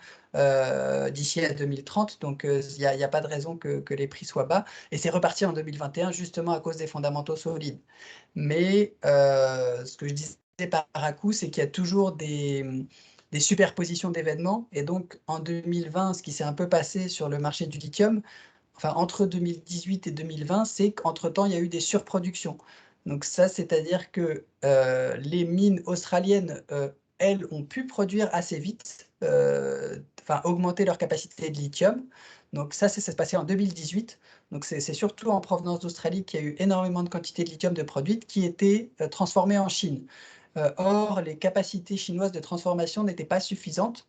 Speaker 1: d'ici à 2030, donc il y a pas de raison que les prix soient bas» et c'est reparti en 2021 justement à cause des fondamentaux solides. Mais ce que je disais par à coup, c'est qu'il y a toujours des superpositions d'événements et donc en 2020, ce qui s'est un peu passé sur le marché du lithium, enfin entre 2018 et 2020, c'est qu'entre-temps, il y a eu des surproductions. Donc ça, c'est-à-dire que, les mines australiennes, elles, ont pu produire assez vite, enfin augmenter leur capacité de lithium. Donc ça s'est passé en 2018. Donc c'est surtout en provenance d'Australie qu'il y a eu énormément de quantités de lithium de produites qui étaient, transformées en Chine. Or les capacités chinoises de transformation n'étaient pas suffisantes.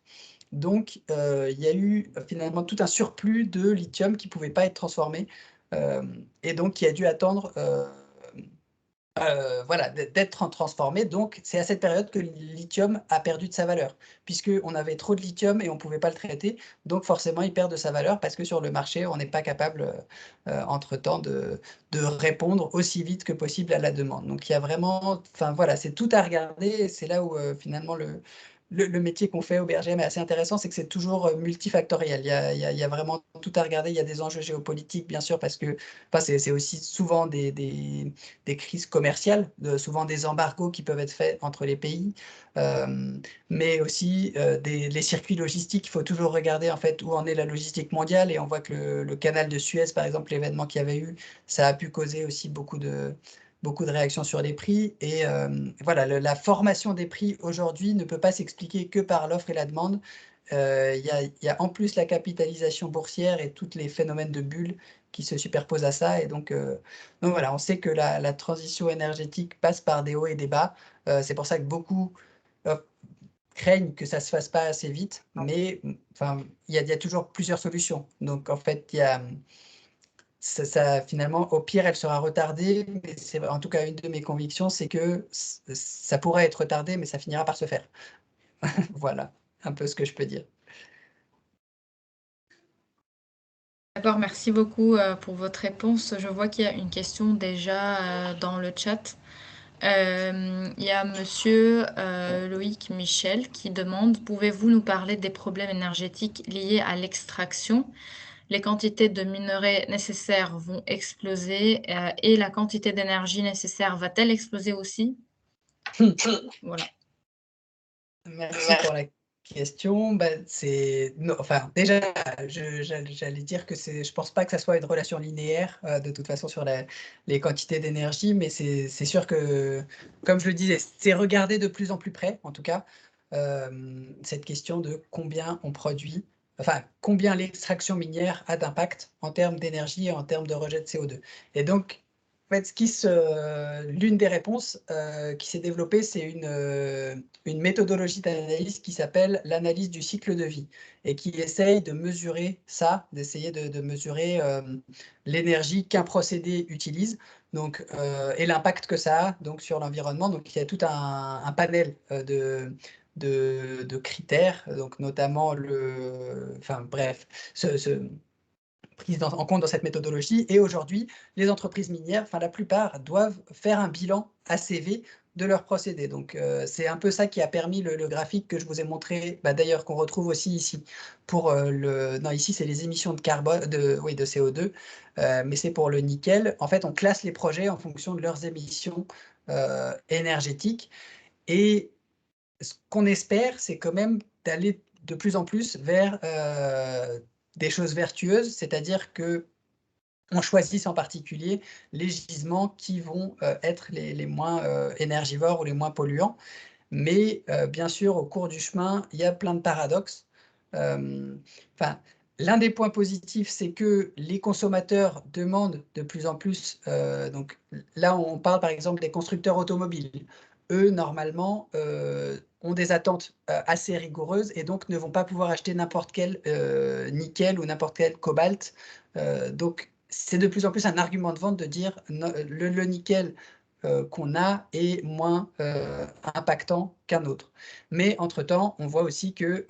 Speaker 1: Donc, il y a eu finalement tout un surplus de lithium qui ne pouvait pas être transformé, et donc qui a dû attendre, voilà, d'être transformé. Donc c'est à cette période que le lithium a perdu de sa valeur, puisqu'on avait trop de lithium et on ne pouvait pas le traiter. Donc forcément, il perd de sa valeur parce que sur le marché, on n'est pas capable, entre-temps de répondre aussi vite que possible à la demande. Donc il y a vraiment enfin voilà, c'est tout à regarder et c'est là où, finalement le métier qu'on fait au BRGM est assez intéressant, c'est que c'est toujours, multifactoriel. Il y a vraiment tout à regarder. Il y a des enjeux géopolitiques, bien sûr, parce que enfin, c'est aussi souvent des crises commerciales, souvent des embargos qui peuvent être faits entre les pays, mais aussi les circuits logistiques. Il faut toujours regarder en fait où en est la logistique mondiale et on voit que le canal de Suez, par exemple, l'événement qu'il y avait eu, ça a pu causer aussi beaucoup de réactions sur les prix. Et voilà, la formation des prix aujourd'hui ne peut pas s'expliquer que par l'offre et la demande. Il y a en plus la capitalisation boursière et tous les phénomènes de bulles qui se superposent à ça. Et donc voilà, on sait que la transition énergétique passe par des hauts et des bas. C'est pour ça que beaucoup euh, craignent que ça ne se fasse pas assez vite. Mais enfin, il y a toujours plusieurs solutions. Donc en fait, finalement, au pire, elle sera retardée. Mais c'est en tout cas une de mes convictions, c'est que ça pourrait être retardé, mais ça finira par se faire. Voilà, un peu ce que je peux dire.
Speaker 2: D'accord, merci beaucoup pour votre réponse. Je vois qu'il y a une question déjà dans le chat. Il y a monsieur Loïc Michel qui demande: pouvez-vous nous parler des problèmes énergétiques liés à l'extraction? Les quantités de minerais nécessaires vont exploser et la quantité d'énergie nécessaire va-t-elle exploser aussi? Voilà.
Speaker 1: Merci pour la question. Bah, non, enfin, déjà, j'allais dire que je pense pas que ça soit une relation linéaire, de toute façon sur les quantités d'énergie, mais c'est sûr que, comme je le disais, c'est regarder de plus en plus près, en tout cas, cette question de combien on produit, enfin, combien l'extraction minière a d'impact en termes d'énergie et en termes de rejet de CO2. Et donc, En fait, l'une des réponses qui s'est développée, c'est une méthodologie d'analyse qui s'appelle l'analyse du cycle de vie et qui essaye de mesurer ça, d'essayer de mesurer l'énergie qu'un procédé utilise donc, et l'impact que ça a donc, sur l'environnement. Donc, il y a tout un panel de critères, donc notamment enfin bref, prise en compte dans cette méthodologie. Et aujourd'hui, les entreprises minières, enfin la plupart, doivent faire un bilan ACV de leurs procédés. Donc, c'est un peu ça qui a permis le graphique que je vous ai montré, d'ailleurs qu'on retrouve aussi ici. Non, ici, c'est les émissions de carbone, oui, de CO2, mais c'est pour le nickel. En fait, on classe les projets en fonction de leurs émissions énergétiques. Et ce qu'on espère, c'est quand même d'aller de plus en plus vers des choses vertueuses, c'est-à-dire qu'on choisisse en particulier les gisements qui vont être les moins énergivores ou les moins polluants. Mais bien sûr, au cours du chemin, il y a plein de paradoxes. Enfin, l'un des points positifs, c'est que les consommateurs demandent de plus en plus. Donc là, on parle par exemple des constructeurs automobiles. Eux, normalement, ont des attentes assez rigoureuses et donc ne vont pas pouvoir acheter n'importe quel nickel ou n'importe quel cobalt. Donc, c'est de plus en plus un argument de vente de dire le nickel qu'on a est moins impactant qu'un autre. Mais entre-temps, on voit aussi que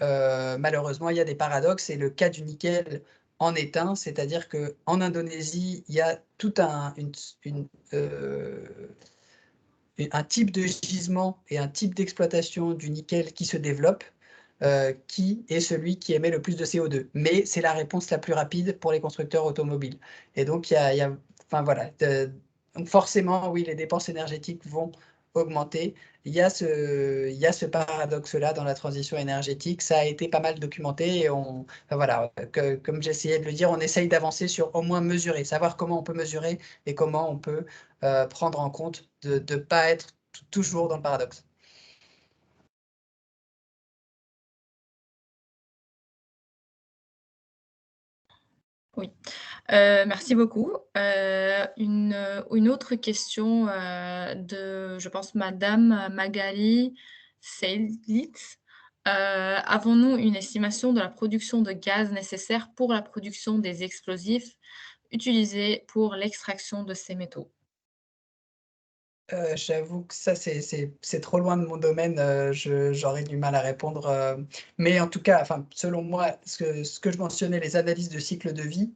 Speaker 1: malheureusement, il y a des paradoxes et le cas du nickel en est un, c'est-à-dire qu'en Indonésie, il y a tout un type de gisement et un type d'exploitation du nickel qui se développe, qui est celui qui émet le plus de CO2. Mais c'est la réponse la plus rapide pour les constructeurs automobiles. Et donc, enfin voilà, donc forcément, oui, les dépenses énergétiques vont augmenter. Il y a ce paradoxe-là dans la transition énergétique. Ça a été pas mal documenté et enfin voilà, comme j'essayais de le dire, on essaye d'avancer sur au moins mesurer, savoir comment on peut mesurer et comment on peut prendre en compte de ne pas être toujours dans le paradoxe.
Speaker 2: Oui, merci beaucoup. Une autre question, je pense madame Magali Seilitz. Avons-nous une estimation de la production de gaz nécessaire pour la production des explosifs utilisés pour l'extraction de ces métaux?
Speaker 1: J'avoue que ça, c'est trop loin de mon domaine, j'aurais du mal à répondre, mais en tout cas, enfin, selon moi, ce que je mentionnais, les analyses de cycle de vie,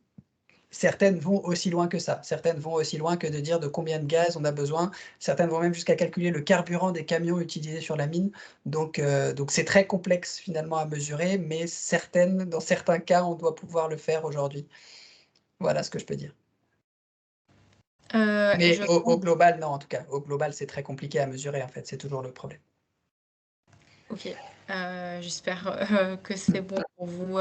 Speaker 1: certaines vont aussi loin que ça. Certaines vont aussi loin que de dire de combien de gaz on a besoin. Certaines vont même jusqu'à calculer le carburant des camions utilisés sur la mine. Donc c'est très complexe finalement à mesurer, mais dans certains cas, on doit pouvoir le faire aujourd'hui. Voilà ce que je peux dire.
Speaker 2: Et
Speaker 1: Mais
Speaker 2: je
Speaker 1: au
Speaker 2: pense
Speaker 1: global, non, en tout cas. Au global, c'est très compliqué à mesurer, en fait. C'est toujours le problème.
Speaker 2: OK, j'espère, que c'est bon pour vous,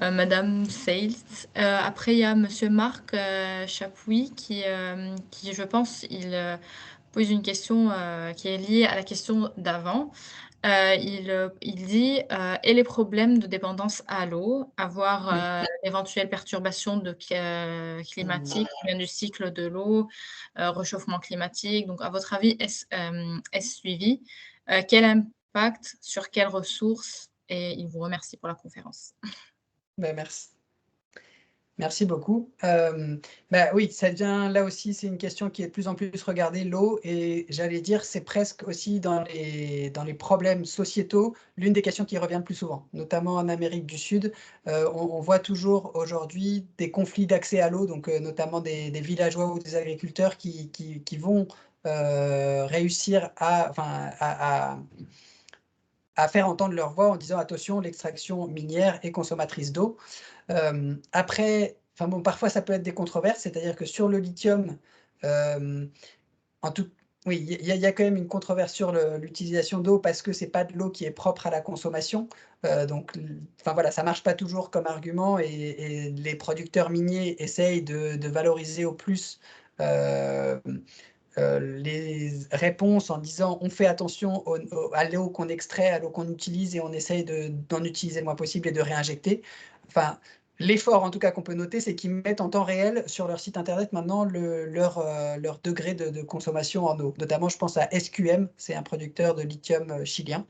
Speaker 2: madame Sales. Après il y a monsieur Marc, Chapuis qui je pense pose une question, qui est liée à la question d'avant. Il dit, «Et les problèmes de dépendance à l'eau,
Speaker 1: Mmh.
Speaker 2: d'éventuelles perturbations
Speaker 1: Mmh.
Speaker 2: climatiques qui viennent du cycle de l'eau, réchauffement climatique». Donc à votre avis, est-ce suivi? Quel impact sur quelles ressources? Et il vous remercie pour la conférence.
Speaker 1: Merci. Merci beaucoup. Oui, ça devient là aussi, c'est une question qui est de plus en plus regardée, l'eau et j'allais dire, c'est presque aussi dans les problèmes sociétaux, l'une des questions qui revient le plus souvent, notamment en Amérique du Sud. On voit toujours aujourd'hui des conflits d'accès à l'eau, donc notamment des villageois ou des agriculteurs qui vont réussir enfin, à faire entendre leur voix en disant: «Attention, l'extraction minière est consommatrice d'eau». Après, enfin bon, parfois ça peut être des controverses, c'est-à-dire que sur le lithium, hem, en tout oui, il y a quand même une controverse sur l'utilisation d'eau parce que c'est pas de l'eau qui est propre à la consommation, donc enfin voilà, ça marche pas toujours comme argument et les producteurs miniers essayent de valoriser au plus, hem les réponses en disant: «On fait attention à l'eau qu'on extrait, à l'eau qu'on utilise et on essaye d'en utiliser le moins possible et de réinjecter». Enfin, l'effort en tout cas qu'on peut noter, c'est qu'ils mettent en temps réel sur leur site internet maintenant leur degré de consommation en eau. Notamment, je pense à SQM, c'est un producteur de lithium, chilien.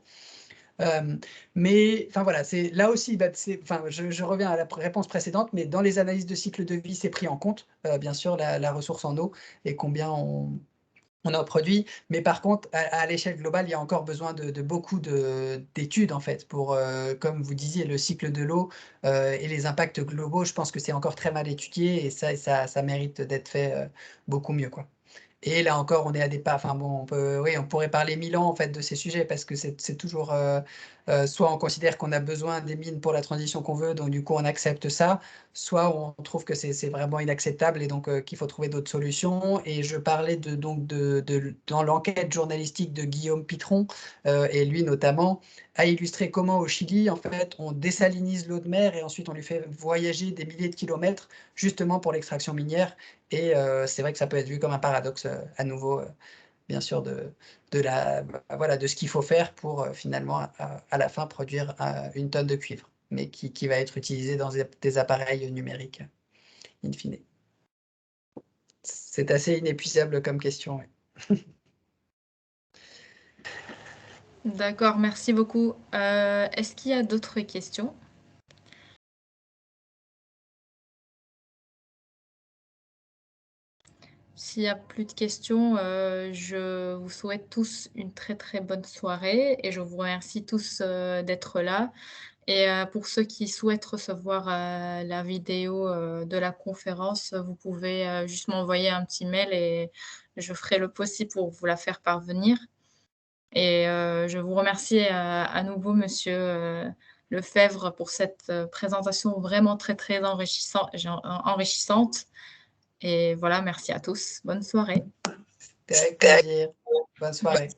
Speaker 1: Mais enfin voilà, c'est là aussi, enfin, je reviens à la réponse précédente, mais dans les analyses de cycle de vie, c'est pris en compte, bien sûr, la ressource en eau et combien on en produit. Mais par contre, à l'échelle globale, il y a encore besoin de beaucoup d'études, en fait, pour, comme vous disiez, le cycle de l'eau et les impacts globaux. Je pense que c'est encore très mal étudié et ça mérite d'être fait beaucoup mieux, quoi. Et là encore, on est à des pas, enfin bon, on pourrait parler 1000 ans en fait de ces sujets parce que c'est toujours, soit on considère qu'on a besoin des mines pour la transition qu'on veut, donc du coup on accepte ça, soit on trouve que c'est vraiment inacceptable et donc qu'il faut trouver d'autres solutions. Et je parlais dans l'enquête journalistique de Guillaume Pitron, et lui notamment a illustré comment au Chili, en fait, on désalinise l'eau de mer et ensuite on lui fait voyager des milliers de kilomètres justement pour l'extraction minière. Et c'est vrai que ça peut être vu comme un paradoxe, à nouveau, bien sûr, voilà, de ce qu'il faut faire pour finalement, à la fin, produire 1 tonne de cuivre, mais qui va être utilisé dans des appareils numériques, in fine. C'est assez inépuisable comme question. Ouais.
Speaker 2: D'accord, merci beaucoup. Est-ce qu'il y a d'autres questions? S'il n'y a plus de questions, je vous souhaite tous une très, très bonne soirée et je vous remercie tous, d'être là. Et pour ceux qui souhaitent recevoir, la vidéo, de la conférence, vous pouvez, juste m'envoyer un petit mail et je ferai le possible pour vous la faire parvenir. Et je vous remercie, à nouveau monsieur, Lefebvre pour cette, présentation vraiment très, très enrichissante. Et voilà, merci à tous. Bonne soirée.
Speaker 1: C'était avec plaisir. Bonne soirée.